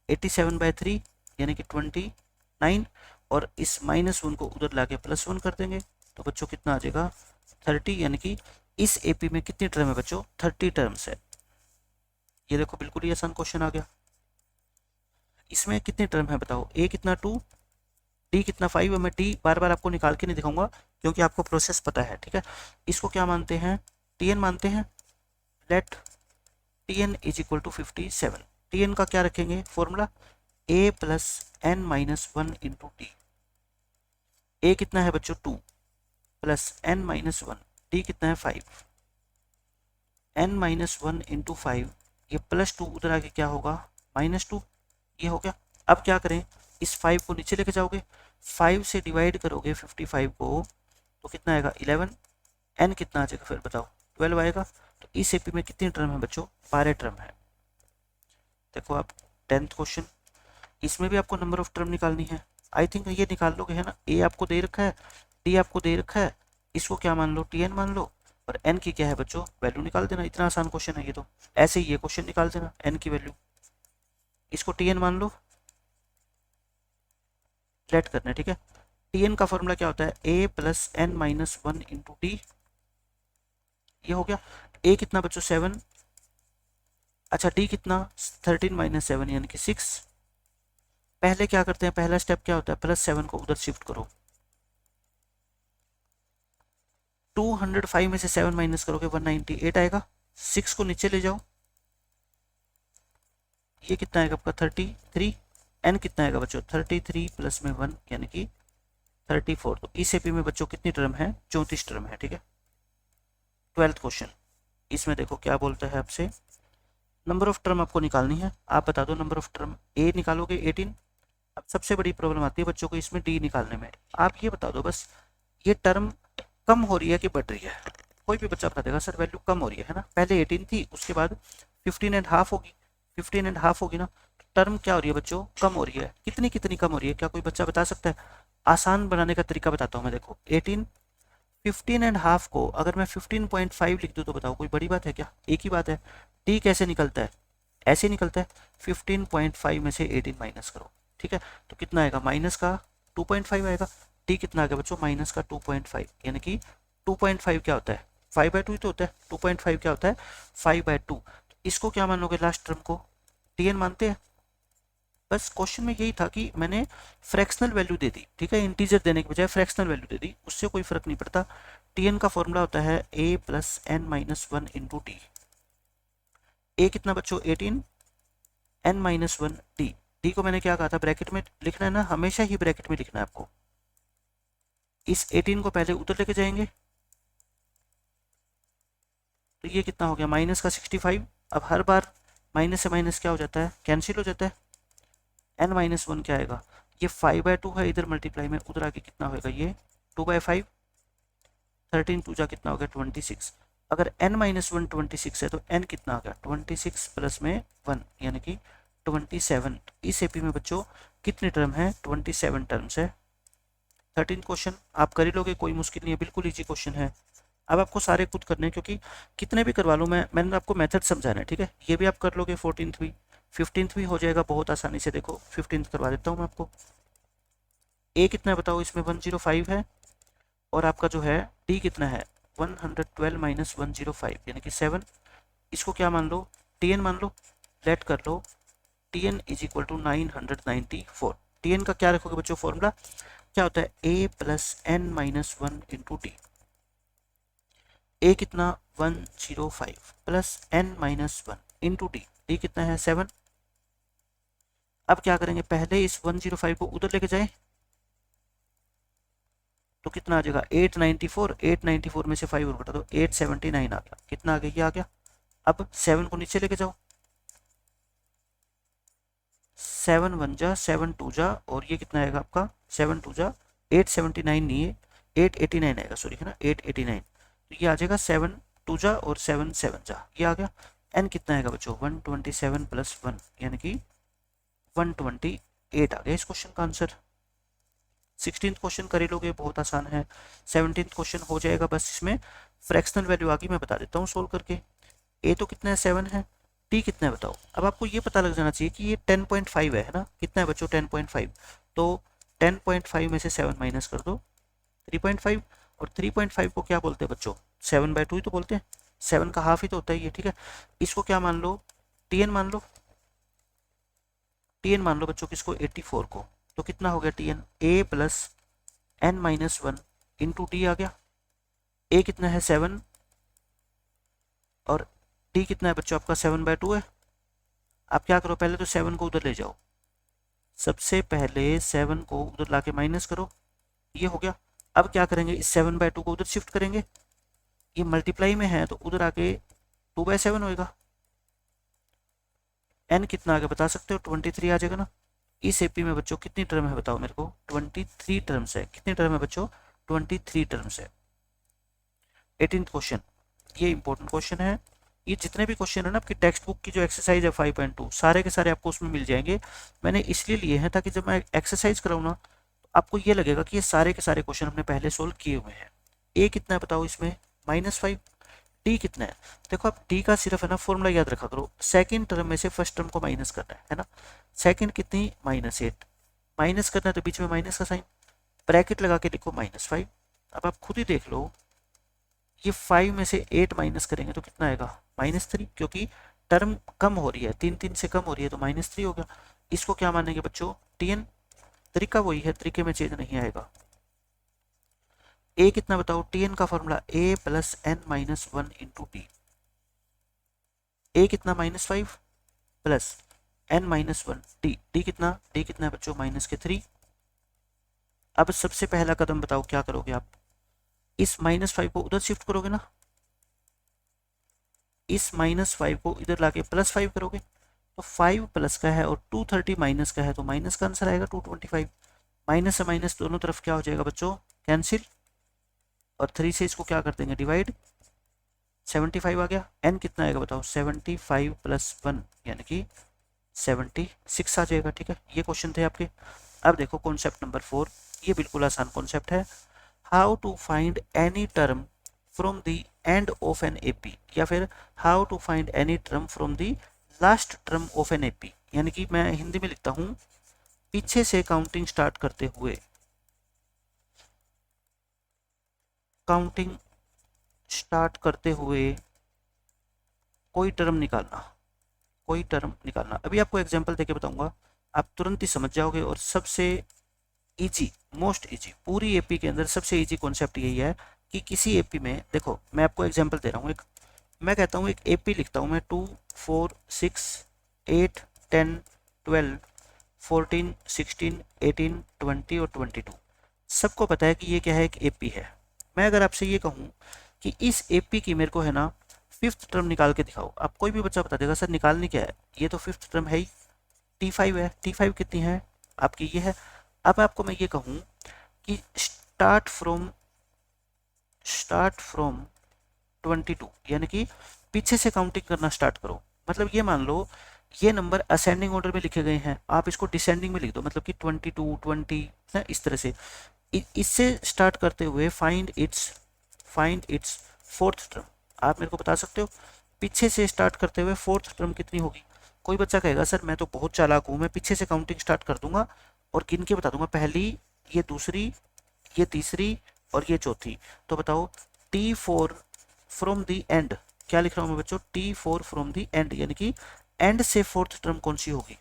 87/3 यानी कि 29, और इस माइनस 1 को उधर लाके प्लस 1 कर देंगे तो बच्चों कितना आ जाएगा 30। यानी कि इस एपी में कितनी टर्म है बच्चों 30 टर्म्स है। ये देखो बिल्कुल ही आसान क्वेश्चन आ गया। इसमें कितनी टर्म है बताओ, a कितना 2, d कितना 5 है। मैं d बार बार आपको निकाल के नहीं दिखाऊंगा क्योंकि आपको प्रोसेस पता है। ठीक है, इसको क्या मानते हैं tn मानते हैं। Let tn is equal to 57। tn का क्या रखेंगे formula, a plus n minus 1 into t. a कितना है बच्चों 2 प्लस n माइनस 1, d कितना है 5, n माइनस 1 इंटू 5, ये प्लस 2 उधर आके क्या होगा -2, ये हो गया। अब क्या करें, इस 5 को नीचे लेके जाओगे, 5 से डिवाइड करोगे 55 को तो कितना आएगा 11, n कितना आ जाएगा फिर बताओ 12 आएगा। तो इस एपी में कितनी टर्म है बच्चों 12 टर्म है। देखो आप 10th क्वेश्चन, इसमें भी आपको नंबर ऑफ टर्म निकालनी है। आई थिंक ये निकाल लोगे है ना। a आपको दे रखा है, d आपको दे रखा है, इसको क्या मान लो tn मान लो, और n की क्या है बच्चों वैल्यू निकाल देना। इतना आसान क्वेश्चन है ये तो, ऐसे ही ये क्वेश्चन निकाल देना n की वैल्यू, इसको tn मान लो, लेट करना है। ठीक है, tn का फॉर्मूला क्या होता है a plus n minus 1 into T, ये हो गया। a कितना बच्चों 7, अच्छा d कितना 13 माइनस 7 यानी कि 6। पहले क्या करते हैं, पहला स्टेप क्या होता है, प्लस 7 को उधर शिफ्ट करो, 205 में से 7 माइनस करोगे 198 आएगा। 6 को नीचे ले जाओ, ये कितना आएगा आपका 33। n कितना आएगा बच्चों 33 प्लस में 1 यानी कि 34। तो इस एपी में बच्चों कितनी टर्म है 34 टर्म है। ठीक है, 12th क्वेश्चन, इसमें देखो क्या बोलता है आपसे, नंबर ऑफ टर्म आपको निकालनी है। आप बता दो नंबर ऑफ टर्म, a निकालोगे 18। अब सबसे बड़ी प्रॉब्लम आती है बच्चों को इसमें d निकालने में। आप ये बता दो बस, ये टर्म कम हो रही है कि बढ़ रही है। कोई भी बच्चा बता देगा सर वैल्यू कम हो रही है ना, पहले 18 थी उसके बाद 15.5 होगी, 15.5 होगी ना, टर्म क्या हो रही है बच्चों कम हो रही है। कितनी कितनी कम हो रही है, क्या कोई बच्चा बता सकता है। आसान बनाने का तरीका बताता हूँ मैं, देखो 18 15.5 को अगर मैं 15.5 लिख दूँ तो बताओ कोई बड़ी बात है क्या, एक ही बात है। टी कैसे निकलता है, ऐसे निकलता है, 15.5 में से 18 माइनस करो। ठीक है, तो कितना आएगा माइनस का 2.5 आएगा। टी कितना आ गया बच्चों माइनस का 2.5 यानी कि 2.5 क्या होता है 5/2 ही तो होता है। 2.5 क्या होता है 5/2। इसको क्या मान लोगे लास्ट टर्म को, टीएन मानते हैं। बस क्वेश्चन में यही था कि मैंने फ्रैक्शनल वैल्यू दे दी। ठीक है, इंटीजर देने के बजाय फ्रैक्शनल वैल्यू दे दी, उससे कोई फर्क नहीं पड़ता। टीएन का फॉर्मूला होता है a plus n minus 1 into t. A कितना बच्चों 18, n माइनस 1 टी। टी को मैंने क्या कहा था ब्रैकेट में लिखना है ना, हमेशा ही ब्रैकेट में लिखना है आपको। इस 18 को पहले उधर लेके जाएंगे तो ये कितना हो गया माइनस का 65। अब हर बार माइनस से माइनस क्या हो जाता है कैंसिल हो जाता है। n माइनस 1 क्या आएगा, ये 5/2 है, इधर मल्टीप्लाई में उधर आके कितना होगा ये 2/5। 13 2 जा कितना हो गया 26। अगर n माइनस 1 26 है तो n कितना आ गया 26 प्लस में 1 यानी कि 27। इस एपी में बच्चों कितने टर्म है 27 टर्म्स है। 13 क्वेश्चन आप कर ही लोगे, कोई मुश्किल नहीं है, बिल्कुल इजी क्वेश्चन है। अब आपको सारे खुद करने हैं क्योंकि कितने भी करवा लूँ मैंने आपको मेथड समझाना है। ठीक है, ये भी आप कर लोगे, 14th भी 15th भी हो जाएगा बहुत आसानी से। देखो 15th करवा देता हूँ मैं आपको। ए कितना है बताओ, इसमें 105 है, और आपका जो है डी कितना है 112 माइनस 105 यानी कि 7। इसको क्या मान लो टीएन मान लो, लेट कर लो T n is equal to 994। T n का क्या रखोगे बच्चों फॉर्मूला, क्या होता है a plus n minus one into t. a कितना 105 plus n minus one into t, d कितना है 7। अब क्या करेंगे, पहले इस 105 को उधर लेके जाए तो कितना आ जाएगा 894, 894 में से 5 और घटा दो 879 आ गया। कितना आ गया, ये आ गया। अब 7 को नीचे लेके जाओ, 7 वन जा 7 टू जा, और ये कितना आएगा आपका 7 टू जा 879 नहीं है 889 आएगा, सॉरी है ना 889। तो ये आ जाएगा 7 टू जा और 7 7 जा, ये आ गया। एन कितना आएगा बच्चों 127 प्लस 1 यानी कि 128 आ गया इस क्वेश्चन का आंसर। 16th क्वेश्चन कर ही लोगे, बहुत आसान है। 17th क्वेश्चन हो जाएगा, बस इसमें फ्रैक्शनल वैल्यू आ गई, मैं बता देता हूँ सोल्व करके। ए तो कितना है 7 है, टी कितना है बताओ। अब आपको ये पता लग जाना चाहिए कि ये 10.5 है ना, कितना है बच्चों 10.5। तो 10.5 में से 7 माइनस कर दो 3.5, और 3.5 को क्या बोलते हैं बच्चों 7/2 ही तो बोलते हैं, 7 का हाफ ही तो होता है ये, ठीक है। इसको क्या मान लो, टीएन मान लो, टीएन मान लो बच्चों किसको 84 को। तो कितना हो गया T n a plus n minus one into t आ गया। ए कितना है 7 और टी कितना है बच्चों आपका 7/2 है। आप क्या करो, पहले तो 7 को उधर ले जाओ, सबसे पहले 7 को उधर लाके माइनस करो, ये हो गया। अब क्या करेंगे, इस 7/2 को उधर शिफ्ट करेंगे, ये मल्टीप्लाई में है तो उधर आके 2/7 होएगा। एन कितना आगे बता सकते हो 23 आ जाएगा ना। इस एपी में बच्चों कितनी टर्म है बताओ मेरे को, 23 टर्म्स है। कितनी टर्म है बच्चों 23 टर्म्स है। 18th क्वेश्चन, ये इंपॉर्टेंट क्वेश्चन है। ये जितने भी क्वेश्चन है ना आपकी टेक्स्ट बुक की जो एक्सरसाइज है 5.2 सारे के सारे आपको उसमें मिल जाएंगे। मैंने इसलिए लिए हैं ताकि जब मैं एक्सरसाइज कराऊँ ना तो आपको ये लगेगा कि ये सारे के सारे क्वेश्चन हमने पहले सोल्व किए हुए हैं। ए कितना है बताओ इसमें -5, टी कितना है। देखो आप टी का सिर्फ है ना फॉर्मूला याद रखा करो, सेकंड टर्म में से फर्स्ट टर्म को माइनस करना है ना। सेकंड कितनी -8, माइनस करना है तो बीच में माइनस का साइन, ब्रैकेट लगा के लिखो -5। अब आप खुद ही देख लो, ये 5 में से 8 माइनस करेंगे तो कितना आएगा -3, क्योंकि टर्म कम हो रही है, 3 से कम हो रही है तो -3 हो गया। इसको क्या मानेंगे बच्चों टीएन, तरीका वही है, तरीके में चेंज नहीं आएगा। ए कितना बताओ, टीएन का formula a plus n minus one into t. A कितना -5 plus n minus one t, d कितना, डी कितना है बच्चों -3। अब सबसे पहला कदम बताओ क्या करोगे आप, इस -5 को उधर शिफ्ट करोगे ना, इस -5 को इधर लाके +5 करोगे तो 5 प्लस का है और 230 माइनस का है तो माइनस का आंसर आएगा 225। माइनस से माइनस दोनों तरफ क्या हो जाएगा बच्चों कैंसिल, और 3 से इसको क्या कर देंगे डिवाइड, 75 आ गया। एन कितना आएगा बताओ 75 प्लस 1 यानी कि 76 आ जाएगा, ठीक है। ये क्वेश्चन थे आपके। अब देखो कॉन्सेप्ट नंबर 4, ये बिल्कुल आसान कॉन्सेप्ट है। How to find any term from the end of an AP, या फिर how to find any term from the last term of an AP. यानी कि मैं हिंदी में लिखता हूं, पीछे से काउंटिंग स्टार्ट करते हुए, काउंटिंग स्टार्ट करते हुए कोई टर्म निकालना, कोई टर्म निकालना। अभी आपको एग्जांपल देके बताऊंगा, आप तुरंत ही समझ जाओगे। और सबसे इजी, मोस्ट इजी, पूरी एपी के अंदर सबसे इजी कॉन्सेप्ट यही है कि किसी एपी में देखो, मैं आपको एग्जांपल दे रहा हूँ, एक मैं कहता हूँ एक एपी लिखता हूँ मैं 2 4 6 8 10 12 14 16 18 20 और 22। सबको पता है कि ये क्या है, एक एपी है। मैं अगर आपसे ये कहूँ कि इस एपी की मेरे को है ना 5th टर्म निकाल के दिखाओ, आप कोई भी बच्चा बता देगा सर निकालनी क्या है, ये तो 5th टर्म है ही, T5 है। T5 कितनी है आपकी, ये है। अब आपको मैं ये कहूँ कि स्टार्ट फ्रॉम 22 यानी कि पीछे से काउंटिंग करना स्टार्ट करो। मतलब ये मान लो ये नंबर असेंडिंग ऑर्डर में लिखे गए हैं, आप इसको डिसेंडिंग में लिख दो, मतलब कि 22 20 ना, इस तरह से। इससे स्टार्ट करते हुए फाइंड इट्स 4th टर्म। आप मेरे को बता सकते हो पीछे से स्टार्ट करते हुए 4th टर्म कितनी होगी। कोई बच्चा कहेगा सर मैं तो बहुत चालाक हूँ, मैं पीछे से काउंटिंग स्टार्ट कर दूंगा और गिन के बता दूंगा, पहली, ये दूसरी, ये तीसरी और ये चौथी। तो बताओ T4 फ्रॉम दी एंड, क्या लिख रहा हूँ मैं बच्चों, T4 फ्रॉम दी एंड, यानी कि एंड से 4th टर्म कौन सी होगी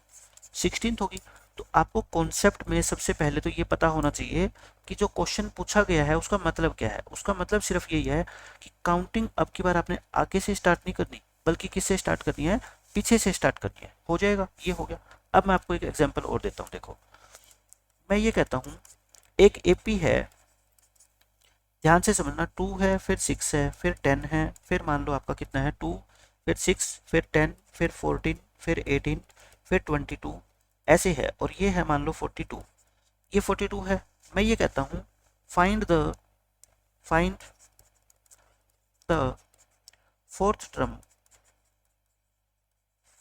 16th होगी। तो आपको कॉन्सेप्ट में सबसे पहले तो ये पता होना चाहिए कि जो क्वेश्चन पूछा गया है उसका मतलब क्या है। उसका मतलब सिर्फ यही है कि काउंटिंग अब की बार आपने आगे से स्टार्ट नहीं करनी, बल्कि किससे स्टार्ट करनी है, पीछे से स्टार्ट करनी है। हो जाएगा, ये हो गया। अब मैं आपको एक एग्जाम्पल और देता हूँ। देखो, मैं ये कहता हूँ एक एपी है, ध्यान से समझना, 2 है, फिर 6 है, फिर 10 है, फिर मान लो आपका कितना है, 2, फिर 6, फिर 10, फिर 14, फिर 18, फिर 22, ऐसे है। और ये है मान लो 42, ये 42 है। मैं ये कहता हूँ find the fourth term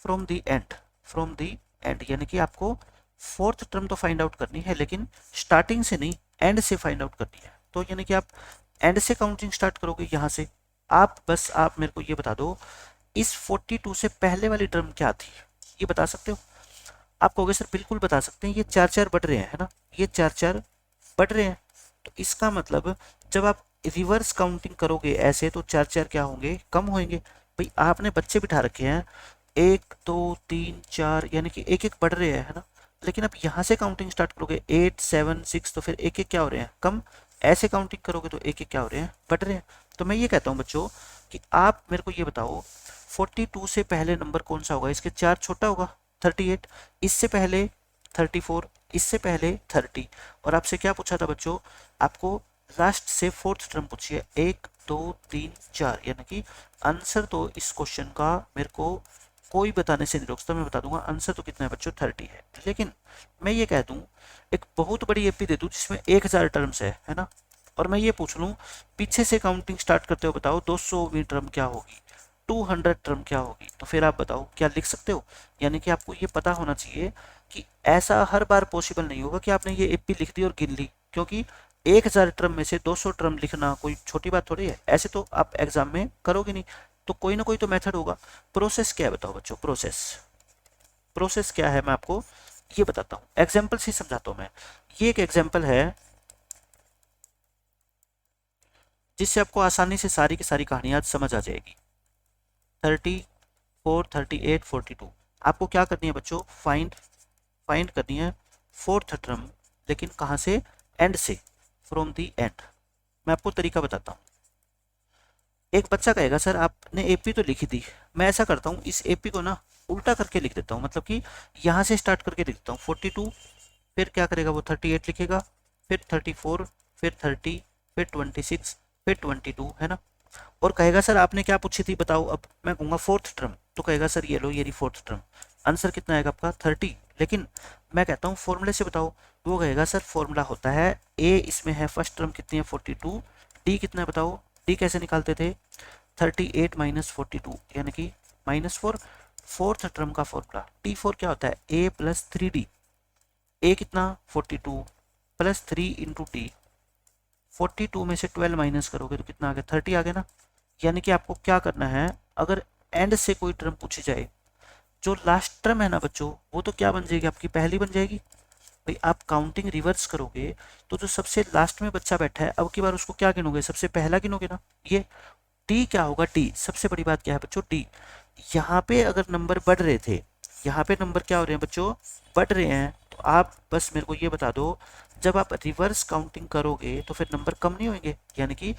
from the and, from the and, यानी कि आपको फोर्थ टर्म तो फाइंड आउट करनी है, लेकिन स्टार्टिंग से नहीं, एंड से फाइंड आउट करनी है। तो यानी कि आप एंड से काउंटिंग स्टार्ट करोगे यहाँ से। आप मेरे को ये बता दो, इस 42 से पहले वाली टर्म क्या थी, ये बता सकते हो? आप कहोगे सर बिल्कुल बता सकते हैं, ये 4 4 बढ़ रहे हैं, है ना, ये 4 4 बढ़ रहे हैं। तो इसका मतलब जब आप रिवर्स काउंटिंग करोगे ऐसे, तो 4 4 क्या होंगे, कम होंगे। भाई आपने बच्चे बिठा रखे हैं, 1 2 3 4, यानी कि एक एक बढ़ रहे हैं, है ना। लेकिन आप यहाँ से काउंटिंग स्टार्ट करोगे 8 7 6, तो फिर एक एक क्या हो रहे हैं, कम। ऐसे काउंटिंग करोगे तो एक एक क्या हो रहे हैं, बढ़ रहे हैं। तो मैं ये कहता हूँ बच्चों कि आप मेरे को ये बताओ, 42 से पहले नंबर कौन सा होगा, इसके 4 छोटा होगा 38, इससे पहले 34, इससे पहले 30। और आपसे क्या पूछा था बच्चों, आपको लास्ट से फोर्थ टर्म पूछी है, 1 2 3 4, यानी कि आंसर तो इस क्वेश्चन का मेरे को कोई बताने से नहीं रोकता, मैं बता दूंगा आंसर तो कितना है बच्चों, 30 है। लेकिन मैं ये कह दूं, एक बहुत बड़ी एपी दे दूं जिसमें 1000 टर्म्स है ना, और मैं ये पूछ लूँ पीछे से काउंटिंग स्टार्ट करते हो, बताओ 200वीं टर्म क्या होगी, 200 टर्म क्या होगी, तो फिर आप बताओ क्या लिख सकते हो? यानी कि आपको ये पता होना चाहिए कि ऐसा हर बार पॉसिबल नहीं होगा कि आपने ये एपी लिख दी और गिन ली, क्योंकि 1000 टर्म में से 200 टर्म लिखना कोई छोटी बात थोड़ी है। ऐसे तो आप एग्जाम में करोगे नहीं, तो कोई ना कोई तो मेथड होगा। प्रोसेस क्या है बताओ बच्चों, प्रोसेस क्या है, मैं आपको ये बताता हूँ, एग्जाम्पल से समझाता हूँ मैं। ये एक एग्जाम्पल है जिससे आपको आसानी से सारी की सारी कहानियां समझ आ जाएगी। 34 38 42, आपको क्या करनी है बच्चों, फाइंड करनी है फोर्थ टर्म, लेकिन कहाँ से, एंड से, फ्रॉम दी एंड। मैं आपको तरीका बताता हूँ। एक बच्चा कहेगा सर आपने एपी तो लिखी थी, मैं ऐसा करता हूँ इस एपी को ना उल्टा करके लिख देता हूँ, मतलब कि यहाँ से स्टार्ट करके लिख देता हूँ 42, फिर क्या करेगा वो 38 लिखेगा, फिर 34, फिर 30, फिर 26, फिर 22, है ना। और कहेगा सर आपने क्या पूछी थी बताओ, अब मैं कहूँगा फोर्थ टर्म, तो कहेगा सर ये लो, ये रही फोर्थ टर्म, आंसर कितना आएगा आपका 30। लेकिन मैं कहता हूँ फॉर्मूले से बताओ, वो कहेगा सर फॉर्मूला होता है ए, इसमें है फर्स्ट टर्म कितनी है 42, डी कितना है बताओ, डी कैसे निकालते थे, 38 माइनस 42, यानी कि -4। फोर्थ टर्म का फॉर्मूला T4 क्या होता है, ए प्लस 3D, ए कितना 42 प्लस 3 इंटू टी, 42 में से 12 माइनस करोगे तो कितना आ गया, 30 आ गया ना। यानी कि आपको क्या करना है, अगर एंड से कोई टर्म पूछी जाए, जो लास्ट टर्म है ना बच्चों, वो तो क्या बन जाएगी आपकी, पहली बन जाएगी। भाई आप काउंटिंग रिवर्स करोगे तो जो सबसे लास्ट में बच्चा बैठा है, अब की बार उसको क्या गिनोगे, सबसे पहला गिनोगे ना। ये टी क्या होगा, टी, सबसे बड़ी बात क्या है बच्चों, टी। यहाँ पे अगर नंबर बढ़ रहे थे, यहाँ पे नंबर क्या हो रहे हैं बच्चों, बढ़ रहे हैं, तो आप बस मेरे को ये बता दो, जब आप रिवर्स काउंटिंग करोगे तो फिर नंबर कम नहीं होंगे, यानी कि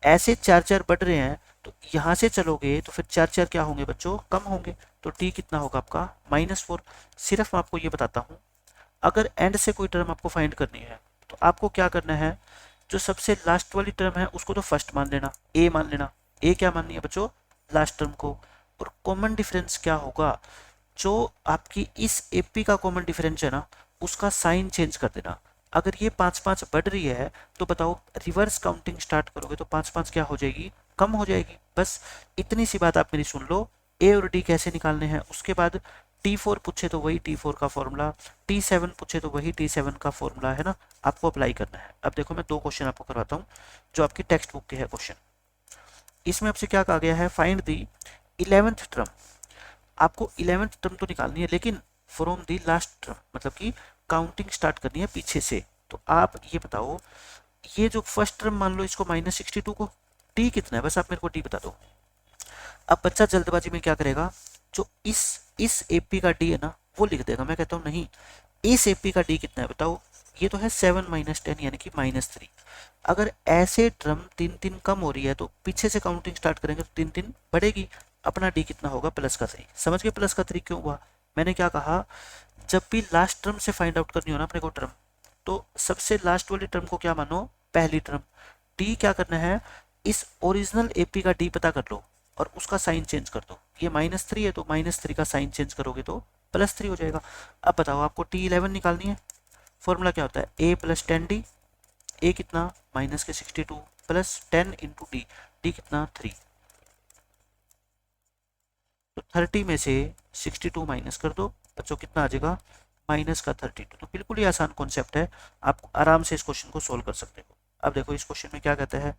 ऐसे 4 4 बढ़ रहे हैं, तो यहाँ से चलोगे तो फिर 4 4 क्या होंगे बच्चों, कम होंगे। तो टी कितना होगा आपका, -4। सिर्फ मैं आपको ये बताता हूँ, अगर एंड से कोई टर्म आपको फाइंड करनी है तो आपको क्या करना है, जो सबसे लास्ट वाली टर्म है उसको तो फर्स्ट मान लेना, ए मान लेना। ए क्या माननी है बच्चों, लास्ट टर्म को। और कॉमन डिफरेंस क्या होगा, जो आपकी इस एपी का कॉमन डिफरेंस है ना, उसका साइन चेंज कर देना। अगर ये 5 5 बढ़ रही है तो बताओ रिवर्स काउंटिंग स्टार्ट करोगे तो 5 5 क्या हो जाएगी, कम हो जाएगी। बस इतनी सी बात आप मेरी सुन लो, ए और डी कैसे निकालने हैं। उसके बाद T4 पूछे तो वही T4 का फॉर्मूला, T7 पूछे तो वही T7 का फॉर्मूला, है ना, आपको अप्लाई करना है। अब देखो मैं 2 क्वेश्चन आपको करवाता हूँ जो आपकी टेक्स्ट बुक के है क्वेश्चन। इसमें आपसे क्या कहा गया है, फाइंड दी 11th टर्म। आपको 11th टर्म तो निकालनी है, लेकिन फ्रॉम दी लास्ट टर्म, मतलब कि काउंटिंग स्टार्ट करनी है पीछे से। तो आप ये बताओ, ये जो फर्स्ट टर्म मान लो इसको -62 को, टी कितना है बस आप मेरे को टी बता दो। अब बच्चा जल्दबाजी में क्या करेगा, जो इस एपी का डी है ना वो लिख देगा। मैं कहता हूँ नहीं, इस एपी का डी कितना है बताओ। ये तो है 7 माइनस 10 यानी कि -3। अगर ऐसे टर्म 3 3 कम हो रही है तो पीछे से काउंटिंग स्टार्ट करेंगे तो 3 3 बढ़ेगी। अपना डी कितना होगा प्लस का 3। समझ गए प्लस का 3 क्यों हुआ। मैंने क्या कहा, जब भी लास्ट टर्म से फाइंड आउट करनी हो ना अपने को टर्म, तो सबसे लास्ट वाली टर्म को क्या मानो, पहली टर्म। डी क्या करना है, इस ओरिजिनल एपी का डी पता कर लो और उसका साइन चेंज कर दो। ये -3 है तो -3 का साइन चेंज करोगे तो +3 हो जाएगा। अब बताओ आपको T11 निकालनी है। फॉर्मूला क्या होता है, a + 10d। a कितना माइनस के 62 प्लस 10 इंटू डी। डी कितना 3। तो 30 में से 62 माइनस कर दो बच्चों, कितना आ जाएगा माइनस का 32। तो बिल्कुल ही आसान कॉन्सेप्ट है, आप आराम से इस क्वेश्चन को सोल्व कर सकते हो। अब देखो इस क्वेश्चन में क्या कहता है,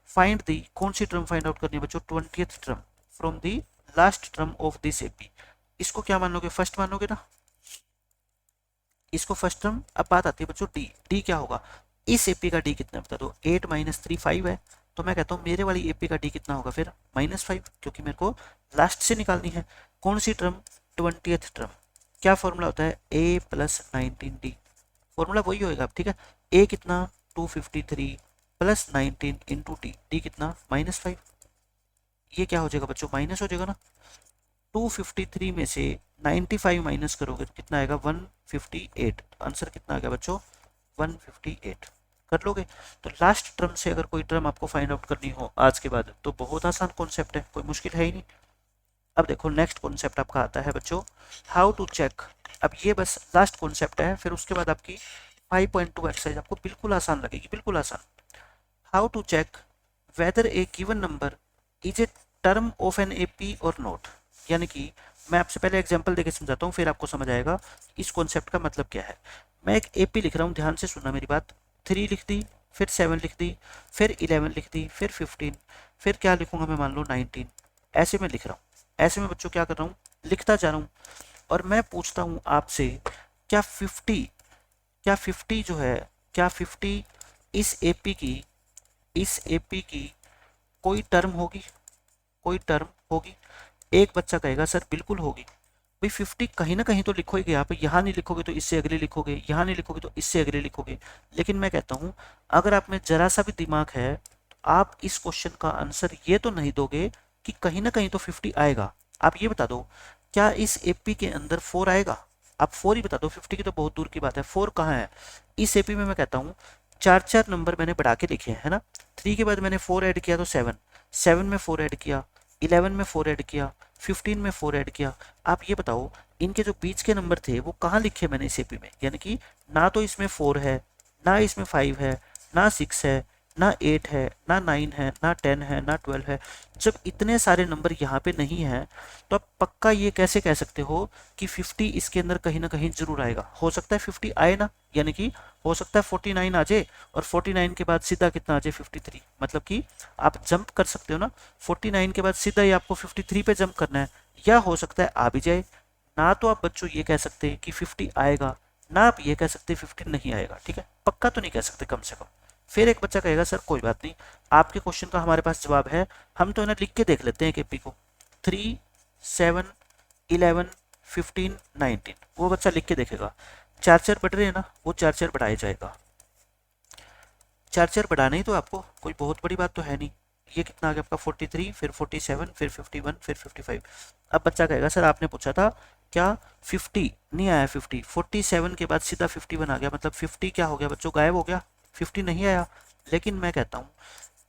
फाइंड दी, कौन सी टर्म फाइंड आउट करनी है बच्चों, 20th term from the last term of this AP. इसको क्या मान लोगे, फर्स्ट मानोगे ना, इसको फर्स्ट टर्म। अब बात आती है बच्चों डी। डी क्या होगा, इस एपी का डी कितना बता दो। 8 - 3 5 है, तो मैं कहता हूँ मेरे वाली एपी का डी कितना होगा फिर -5, क्योंकि मेरे को लास्ट से निकालनी है। कौन सी टर्म, 20th टर्म। क्या फॉर्मूला होता है, a + 19d। फॉर्मूला वही होएगा ठीक है। a कितना 253 + 19 इंटू डी। डी कितना -5। ये क्या हो जाएगा बच्चों, माइनस हो जाएगा ना। 253 में से 95 माइनस करोगे तो कितना आएगा 158। आंसर कितना आ गया बच्चों 158। कर लोगे। तो लास्ट टर्म से अगर कोई टर्म आपको फाइंड आउट करनी हो आज के बाद तो बहुत आसान कॉन्सेप्ट है, कोई मुश्किल है ही नहीं। अब देखो नेक्स्ट कॉन्सेप्ट आपका आता है बच्चों, हाउ टू चेक। अब ये बस लास्ट कॉन्सेप्ट है, फिर उसके बाद आपकी 5.2 एक्सरसाइज आपको बिल्कुल आसान लगेगी, बिल्कुल आसान। How to check whether a given number is a term of an AP और नॉट। यानी कि मैं आपसे पहले एग्जांपल देके समझाता हूँ, फिर आपको समझ आएगा इस कॉन्सेप्ट का मतलब क्या है। मैं एक एपी लिख रहा हूँ, ध्यान से सुनना मेरी बात। 3 लिख दी, फिर 7 लिख दी, फिर 11 लिख दी, फिर 15, फिर क्या लिखूंगा मैं, मान लो 19। ऐसे मैं लिख रहा हूँ। ऐसे में बच्चों क्या कर रहा हूँ, लिखता जा रहा हूँ। और मैं पूछता हूँ आपसे, क्या 50 जो है, क्या 50 इस एपी की, इस एपी की कोई टर्म होगी, कोई टर्म होगी। एक बच्चा कहेगा सर बिल्कुल होगी। भाई 50 कहीं ना कहीं तो लिखोगे आप, यहाँ नहीं लिखोगे तो इससे अगले लिखोगे, यहाँ नहीं लिखोगे तो इससे अगले लिखोगे। लेकिन मैं कहता हूँ अगर आप में जरा सा भी दिमाग है तो आप इस क्वेश्चन का आंसर ये तो नहीं दोगे कि कहीं ना कहीं तो 50 आएगा। आप ये बता दो, क्या इस एपी के अंदर 4 आएगा। आप 4 ही बता दो, 50 की तो बहुत दूर की बात है। 4 कहाँ है इस एपी में। मैं कहता हूँ 4 नंबर मैंने बढ़ा के लिखे हैं, है ना। 3 के बाद मैंने 4 ऐड किया तो 7, 7 में 4 ऐड किया, 11 में 4 ऐड किया, 15 में 4 ऐड किया। आप ये बताओ इनके जो बीच के नंबर थे वो कहाँ लिखे मैंने इस एपी में। यानी कि ना तो इसमें 4 है, ना इसमें 5 है, ना 6 है, ना 8 है, ना 9 है, ना 10 है, ना 12 है। जब इतने सारे नंबर यहाँ पे नहीं हैं तो आप पक्का ये कैसे कह सकते हो कि 50 इसके अंदर कहीं ना कहीं जरूर आएगा। हो सकता है 50 आए ना, यानी कि हो सकता है 49 आ जाए और 49 के बाद सीधा कितना आ जाए 53। मतलब कि आप जंप कर सकते हो ना, 49 के बाद सीधा ही आपको 53 पे जंप करना है। या हो सकता है आ भी जाए। ना तो आप बच्चों ये कह सकते हैं कि 50 आएगा, ना आप ये कह सकते 50 नहीं आएगा। ठीक है, पक्का तो नहीं कह सकते कम से कम। फिर एक बच्चा कहेगा सर कोई बात नहीं, आपके क्वेश्चन का हमारे पास जवाब है, हम तो इन्हें लिख के देख लेते हैं केपी को। 3, 7, 11, 15, 19 वो बच्चा लिख के देखेगा। 4 बढ़ रहे हैं ना, वो 4 बढ़ाया जाएगा। 4 बढ़ाने ही तो आपको, कोई बहुत बड़ी बात तो है नहीं। ये कितना आ गया आपका 43, फिर 47, फिर 51, फिर 55। अब बच्चा कहेगा सर आपने पूछा था क्या 50 नहीं आया, 50 47 के बाद सीधा 51 आ गया, मतलब 50 क्या हो गया बच्चों, गायब हो गया, 50 नहीं आया। लेकिन मैं कहता हूँ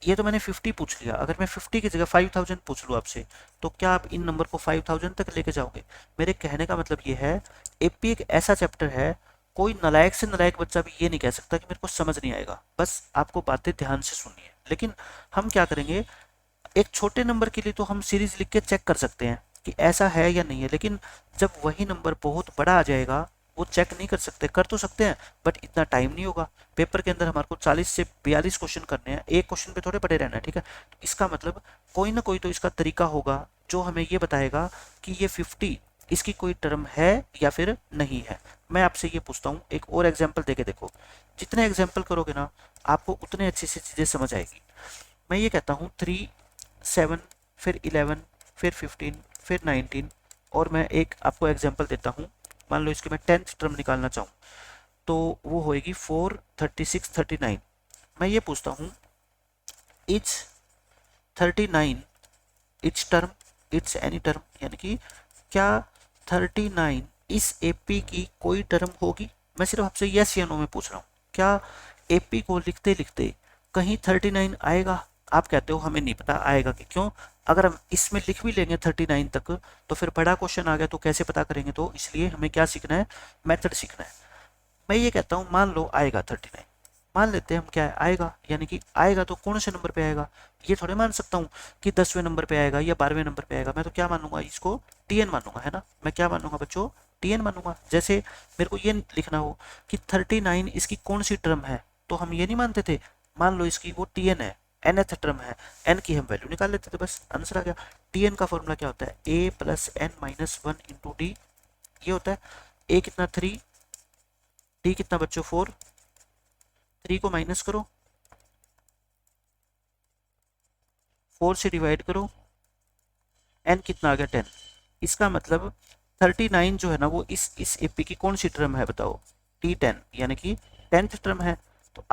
ये तो मैंने 50 पूछ लिया, अगर मैं 50 की जगह 5000 पूछ लूँ आपसे तो क्या आप इन नंबर को 5000 तक लेके जाओगे। मेरे कहने का मतलब ये है, एपी एक ऐसा चैप्टर है, कोई नालायक से नालायक बच्चा भी ये नहीं कह सकता कि मेरे को समझ नहीं आएगा। बस आपको बातें ध्यान से सुननी है। लेकिन हम क्या करेंगे, एक छोटे नंबर के लिए तो हम सीरीज लिख के चेक कर सकते हैं कि ऐसा है या नहीं है। लेकिन जब वही नंबर बहुत बड़ा आ जाएगा वो चेक नहीं कर सकते, कर तो सकते हैं बट इतना टाइम नहीं होगा। पेपर के अंदर हमारे को 40 से 42 क्वेश्चन करने हैं, एक क्वेश्चन पे थोड़े पड़े रहना है। ठीक है, तो इसका मतलब कोई ना कोई तो इसका तरीका होगा जो हमें ये बताएगा कि ये 50 इसकी कोई टर्म है या फिर नहीं है। मैं आपसे ये पूछता हूँ, एक और एग्जाम्पल देके देखो। जितने एग्जाम्पल करोगे ना आपको उतने अच्छे से चीज़ें समझ आएगी। मैं ये कहता हूँ 3, 7, फिर 11, फिर 15, फिर 19 और मैं एक आपको एग्जाम्पल देता हूँ मान लो इसके मैं 10th टर्म निकालना चाहूँ तो वो होएगी 4, 36, 39। मैं ये पूछता हूँ it's 39 it's term, it's any term, यानी कि क्या 39 इस एपी की कोई टर्म होगी। मैं सिर्फ आपसे यस या नो में पूछ रहा हूँ, क्या एपी को लिखते लिखते कहीं 39 आएगा। आप कहते हो हमें नहीं पता आएगा कि, क्यों, अगर हम इसमें लिख भी लेंगे 39 तक तो फिर बड़ा क्वेश्चन आ गया तो कैसे पता करेंगे। तो इसलिए हमें क्या सीखना है, मेथड सीखना है। मैं ये कहता हूँ मान लो आएगा 39, मान लेते हैं हम क्या है आएगा, यानी कि आएगा तो कौन से नंबर पे आएगा। ये थोड़े मान सकता हूँ कि 10वें नंबर पे आएगा या 12वें नंबर पे आएगा। मैं तो क्या मानूंगा, इसको टीएन मानूंगा, है ना। मैं क्या मानूंगा बच्चों, टीएन मानूंगा। जैसे मेरे को ये लिखना हो कि 39 इसकी कौन सी टर्म है, तो हम ये नहीं मानते थे, मान लो इसकी वो टीएन है, nth टर्म है, n की हम वैल्यू निकाल लेते थे, बस आंसर आ गया। टीएन का फॉर्मूला क्या होता है, a plus n minus 1 into d, ये होता है। a कितना 3, d कितना बच्चों 4, 3 को माइनस करो, 4 से डिवाइड करो, n कितना आ गया 10। इसका मतलब 39 जो है ना वो इस एपी की कौन सी टर्म है बताओ, T10, यानी कि 10th टर्म है। तो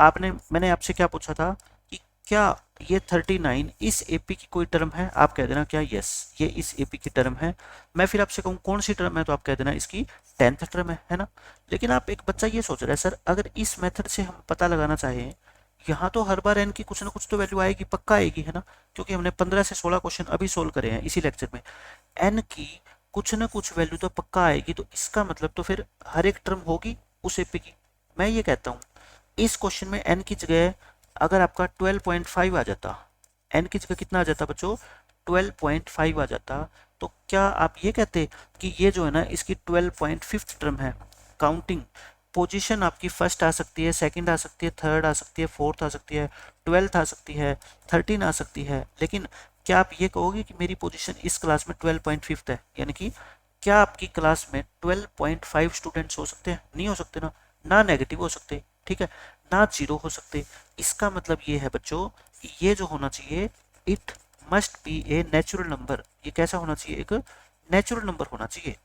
मैंने आपसे क्या पूछा था कि क्या ये 39 इस एपी की कोई टर्म है, आप कह देना क्या यस ये इस एपी की टर्म है। मैं फिर आपसे कहूँ कौन सी टर्म है, तो आप कह देना इसकी 10th टर्म है ना। लेकिन आप एक बच्चा ये सोच रहा है सर अगर इस मेथड से हम पता लगाना चाहें, यहाँ तो हर बार एन की कुछ ना कुछ तो वैल्यू आएगी, पक्का आएगी, है ना, क्योंकि हमने 15 से 16 क्वेश्चन अभी सोल्व करे हैं इसी लेक्चर में। एन की कुछ ना कुछ वैल्यू तो पक्का आएगी, तो इसका मतलब तो फिर हर एक टर्म होगी उस एपी की। मैं ये कहता हूँ इस क्वेश्चन में एन की जगह अगर आपका 12.5 आ जाता, एन की जगह कितना आ जाता बच्चों, 12.5 आ जाता, तो क्या आप ये कहते कि ये जो है ना इसकी 12.5 टर्म है। काउंटिंग पोजीशन आपकी फर्स्ट आ सकती है, सेकंड आ सकती है, थर्ड आ सकती है, फोर्थ आ सकती है, 12th आ सकती है, 13 आ सकती है, लेकिन क्या आप ये कहोगे कि मेरी पोजीशन इस क्लास में 12.5 है, यानी कि क्या आपकी क्लास में 12.5 स्टूडेंट्स हो सकते हैं, नहीं हो सकते ना नेगेटिव हो सकते, ठीक है, ना जीरो हो सकते। इसका मतलब ये है बच्चों कि ये जो होना चाहिए it must be a natural number. ये कैसा होना चाहिए, एक नेचुरल नंबर होना चाहिए।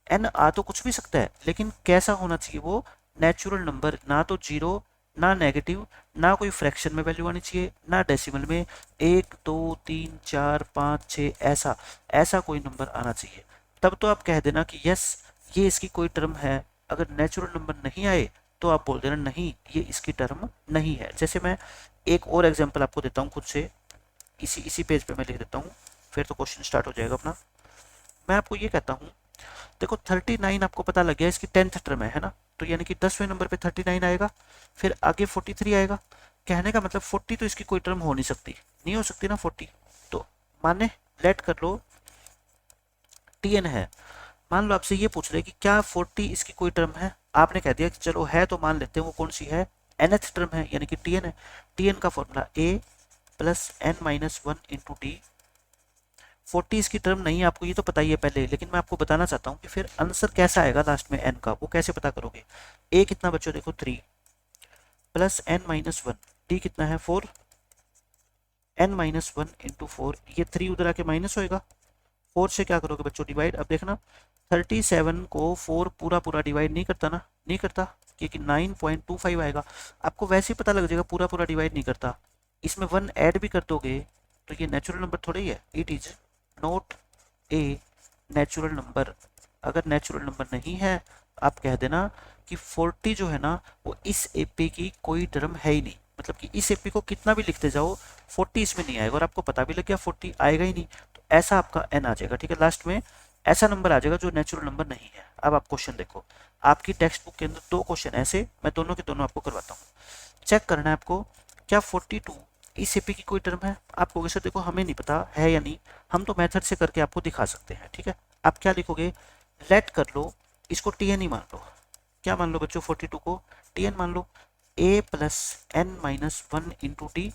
एन आ तो कुछ भी सकता है, लेकिन कैसा होना चाहिए वो, नेचुरल नंबर, ना तो जीरो ना नेगेटिव, ना कोई फ्रैक्शन में वैल्यू आनी चाहिए, ना डेसिमल में 1 2 3 4 5 6 ऐसा ऐसा कोई नंबर आना चाहिए। तब तो आप कह देना कि यस ये इसकी कोई टर्म है। अगर नेचुरल नंबर नहीं आए तो आप बोल देना नहीं ये इसकी टर्म नहीं है। जैसे मैं एक और एग्जांपल आपको देता हूँ खुद से, इसी पेज पे मैं लिख देता हूँ, फिर तो क्वेश्चन स्टार्ट हो जाएगा अपना। मैं आपको ये कहता हूँ, देखो 39 आपको पता लग गया इसकी 10th टर्म है ना, तो यानी कि 10वें नंबर पे 39 आएगा, फिर आगे 43 आएगा। कहने का मतलब 40 तो इसकी कोई टर्म हो नहीं सकती, नहीं हो सकती ना 40, तो माने लेट कर लो टीएन है। मान लो आपसे ये पूछ रहे कि क्या 40 इसकी कोई टर्म है, आपने कह दिया कि चलो है तो मान लेते हैं, वो कौन सी है, nth टर्म है, यानी कि टीएन है। टीएन का formula a plus n minus 1 into t. 40 इसकी टर्म नहीं है, आपको ये तो पता ही है पहले, लेकिन मैं आपको बताना चाहता हूँ कि फिर आंसर कैसा आएगा लास्ट में एन का, वो कैसे पता करोगे। ए कितना बच्चों देखो 3 प्लस एन माइनस 1, टी कितना है 4, एन माइनस 1 इंटू 4, ये 3 उधर आके माइनस होएगा, 4 से क्या करोगे बच्चों डिवाइड। अब देखना 37 को 4 पूरा पूरा डिवाइड नहीं करता ना, नहीं करता, क्योंकि 9.25 आएगा। आपको वैसे ही पता लग जाएगा पूरा पूरा डिवाइड नहीं करता। इसमें 1 ऐड भी कर दोगे तो ये नेचुरल नंबर थोड़ा ही है, it is not a natural number. अगर नेचुरल नंबर नहीं है आप कह देना कि 40 जो है ना वो इस एपी की कोई टर्म है ही नहीं, मतलब कि इस एपी को कितना भी लिखते जाओ 40 इसमें नहीं आएगा, और आपको पता भी लग गया 40 आएगा ही नहीं, तो ऐसा आपका एन आ जाएगा, ठीक है। लास्ट में ऐसा नंबर आ जाएगा जो नेचुरल नंबर नहीं है। अब आप क्वेश्चन देखो, आपकी टेक्स्ट बुक के अंदर 2 क्वेश्चन ऐसे, मैं दोनों के दोनों आपको करवाता हूँ। चेक करना है आपको, क्या 42 इस एपी की कोई टर्म है। आप कहोगे सर देखो हमें नहीं पता है या नहीं, हम तो मेथड से करके आपको दिखा सकते हैं, ठीक है। आप क्या लिखोगे, लेट कर लो इसको टीएन ही मान लो। क्या मान लो बच्चों, 42 को टीएन मान लो। A plus n minus 1 into t,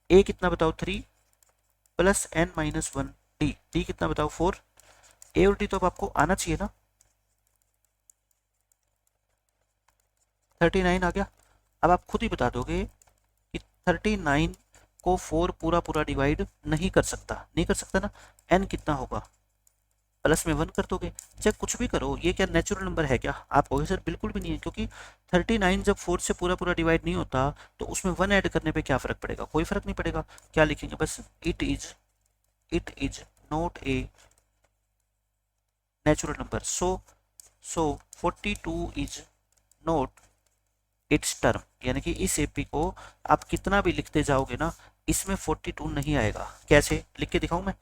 a कितना बताओ 3 plus n minus 1 d, d कितना बताओ 4। ए और डी तो अब आपको आना चाहिए ना, 39 आ गया। अब आप खुद ही बता दोगे कि 39 को 4 पूरा पूरा डिवाइड नहीं कर सकता, नहीं कर सकता ना, एन कितना होगा, प्लस में 1 कर दोगे, चाहे कुछ भी करो। ये क्या नेचुरल नंबर है क्या? आप कहोगे सर बिल्कुल भी नहीं है, क्योंकि 39 जब 4 से पूरा पूरा डिवाइड नहीं होता तो उसमें 1 ऐड करने पे क्या फ़र्क पड़ेगा? कोई फ़र्क नहीं पड़ेगा। क्या लिखेंगे बस, it is not a natural number. So 42 is not it's term, यानी कि इस एपी को आप कितना भी लिखते जाओगे ना, इसमें 42 नहीं आएगा। कैसे लिख के दिखाऊं मैं?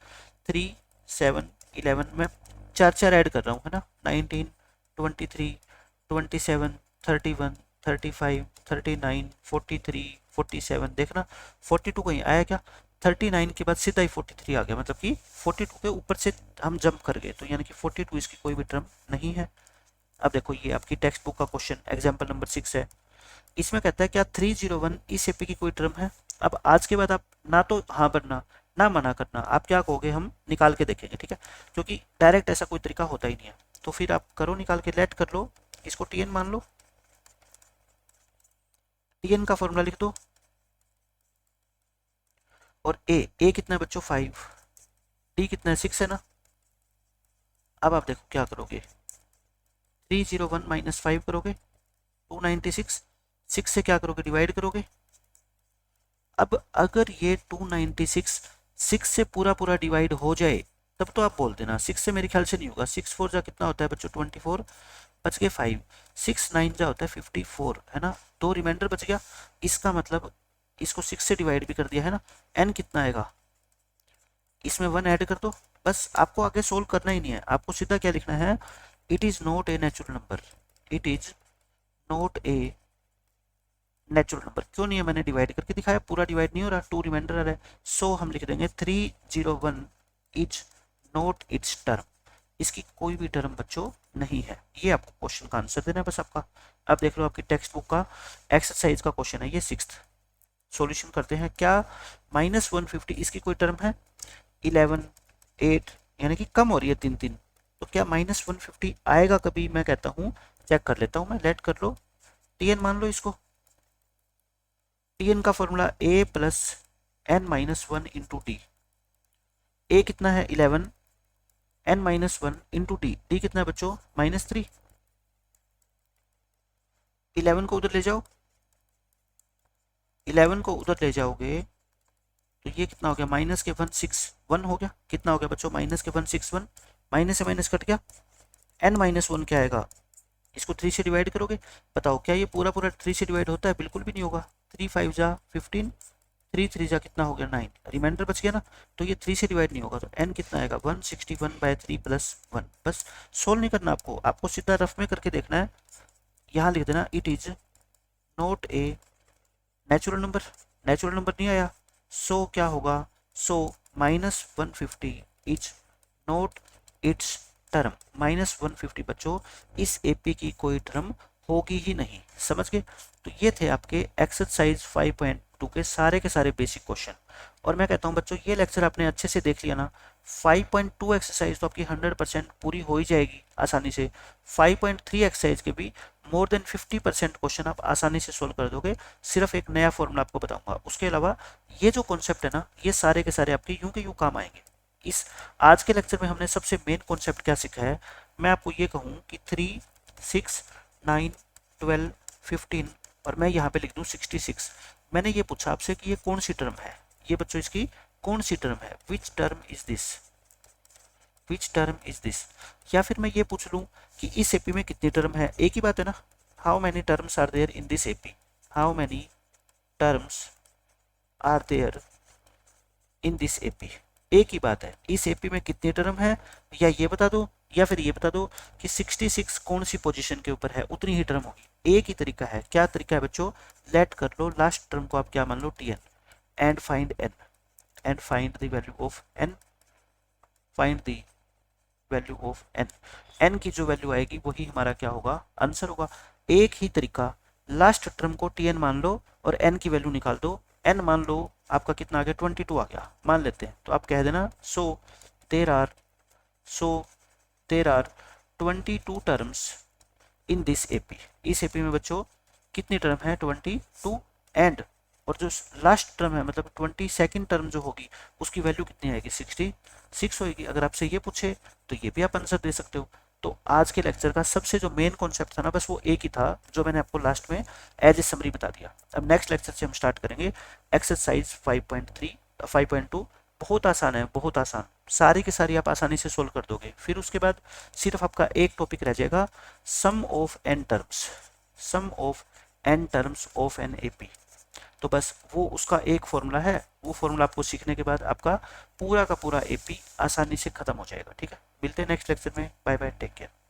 3 7 11 में चार चार ऐड कर रहा हूँ, है ना, 19 23 27 31 35 39 43 47। देखना 42 कहीं आया क्या? 39 के बाद सीधा ही 43 आ गया, मतलब कि 42 के ऊपर से हम जंप कर गए, तो यानी कि 42 इसकी कोई भी टर्म नहीं है। अब देखो ये आपकी टेक्स्ट बुक का क्वेश्चन एग्जाम्पल नंबर 6 है। इसमें कहता है क्या 301 इस एपी की कोई टर्म है? अब आज के बाद आप ना तो हाँ भरना ना मना करना, आप क्या कहोगे हम निकाल के देखेंगे, ठीक है, क्योंकि डायरेक्ट ऐसा कोई तरीका होता ही नहीं है। तो फिर आप करो निकाल के, लेट कर लो, इसको टीएन मान लो, टीएन का फॉर्मूला लिख दो, और ए कितना है बच्चों 5, डी कितना है 6 है ना। अब आप देखो क्या करोगे, 301 माइनस 5 करोगे 296, 6 से क्या करोगे डिवाइड करोगे। अब अगर ये 296 6 से पूरा पूरा डिवाइड हो जाए तब तो आप बोल देना, 6 से मेरे ख्याल से नहीं होगा। 6 4 जा कितना होता है बच्चों 24, बच गए 5, 6 9 जा होता है 54, है ना, 2 रिमाइंडर बच गया। इसका मतलब इसको 6 से डिवाइड भी कर दिया है ना, एन कितना आएगा, इसमें 1 ऐड कर दो। बस आपको आगे सोल्व करना ही नहीं है, आपको सीधा क्या लिखना है, it is not a natural number, it is not a natural number. क्यों नहीं है, मैंने डिवाइड करके दिखाया, पूरा डिवाइड नहीं हो रहा, 2 रिमाइंडर आ रहा है। सो हम लिख देंगे 301 इज नॉट इट्स टर्म, इसकी कोई भी टर्म बच्चों नहीं है। ये आपको क्वेश्चन का आंसर देना है बस आपका। अब देख लो आपकी टेक्स्ट बुक का एक्सरसाइज का क्वेश्चन है ये 6th। सॉल्यूशन करते हैं। क्या -150 इसकी कोई टर्म है? 11 8 यानी कि कम हो रही है 3 3, तो क्या -150 आएगा कभी? मैं कहता हूँ चेक कर लेता हूँ मैं, लेट कर लो, टीएन मान लो इसको। टीएन का formula a plus n minus 1 into t. A कितना है 11, n minus 1 into t, d कितना है बच्चों -3। 11 को उधर ले जाओ, 11 को उधर ले जाओगे तो ये कितना हो गया, माइनस के 161 हो गया। कितना हो गया बच्चों, माइनस के 161, माइनस से माइनस कट गया, एन माइनस 1 क्या आएगा, इसको 3 से डिवाइड करोगे। बताओ क्या ये पूरा पूरा 3 से डिवाइड होता है? बिल्कुल भी नहीं होगा। 3 5 जा 15, 3 3 जा कितना हो गया 9, रिमाइंडर बच गया ना, तो ये 3 से डिवाइड नहीं होगा, तो n कितना आएगा 161/3 + 1। बस सोल्व नहीं करना आपको, आपको सीधा रफ में करके देखना है। यहाँ लिख देना it is not a natural number, natural number नहीं आया, सो क्या होगा, सो -150 इज नॉट इट्स टर्म। -150 बच्चों इस एपी की कोई टर्म होगी ही नहीं, समझ गए। तो ये थे आपके एक्सरसाइज 5.2 के सारे बेसिक क्वेश्चन। और मैं कहता हूँ बच्चों ये लेक्चर आपने अच्छे से देख लिया ना, 5.2 एक्सरसाइज तो आपकी 100% पूरी हो ही जाएगी आसानी से। 5.3 एक्सरसाइज के भी मोर देन 50% क्वेश्चन आप आसानी से सोल्व कर दोगे। सिर्फ एक नया फॉर्मूला आपको बताऊंगा, उसके अलावा ये जो कॉन्सेप्ट है ना, ये सारे के सारे आपके यूं के यूं काम आएंगे। इस आज के लेक्चर में हमने सबसे मेन कॉन्सेप्ट क्या सीखा है, मैं आपको ये कहूँ कि 3 6 9 12 15 और मैं यहाँ पे लिख दूँ 66। मैंने ये पूछा आपसे कि ये कौन सी टर्म है, ये बच्चों इसकी कौन सी टर्म है, which term is this, which term is this. या फिर मैं ये पूछ लूँ कि इस एपी में कितनी टर्म है, एक ही बात है ना, how many terms are there in this AP, how many terms are there in this AP, एक ही बात है, इस एपी में कितनी टर्म है, या ये बता दो, या फिर ये बता दो कि 66 कौन सी पोजीशन के ऊपर है, उतनी ही टर्म होगी। एक ही तरीका है, क्या तरीका है बच्चों, लेट कर लो, लास्ट टर्म को आप क्या मान लो t n, and find n, and find the value of n, find the value of n. N की जो वैल्यू आएगी वही हमारा क्या होगा, आंसर होगा। एक ही तरीका, लास्ट टर्म को टी एन मान लो और एन की वैल्यू निकाल दो। एन मान लो आपका कितना आ गया 22 आ गया, मान लेते हैं, तो आप कह देना so there are 22 terms in this AP. इस एपी में बच्चों कितनी टर्म है 22, एंड और जो लास्ट टर्म है मतलब 22nd टर्म जो होगी उसकी वैल्यू कितनी आएगी, 66 होगी। अगर आपसे ये पूछे तो ये भी आप आंसर दे सकते हो। तो आज के लेक्चर का सबसे जो मेन कॉन्सेप्ट था ना, बस वो एक ही था जो मैंने आपको लास्ट में एज ए समरी बता दिया। अब नेक्स्ट लेक्चर से हम स्टार्ट करेंगे एक्सरसाइज 5.2। बहुत आसान है, बहुत आसान, सारी की सारी आप आसानी से सोल्व कर दोगे। फिर उसके बाद सिर्फ आपका एक टॉपिक रह जाएगा, sum of n terms, sum of n terms of an AP. तो बस वो उसका एक फॉर्मूला है, वो फॉर्मूला आपको सीखने के बाद आपका पूरा का पूरा एपी आसानी से खत्म हो जाएगा। ठीक है, मिलते हैं नेक्स्ट लेक्चर में। Bye bye, take care.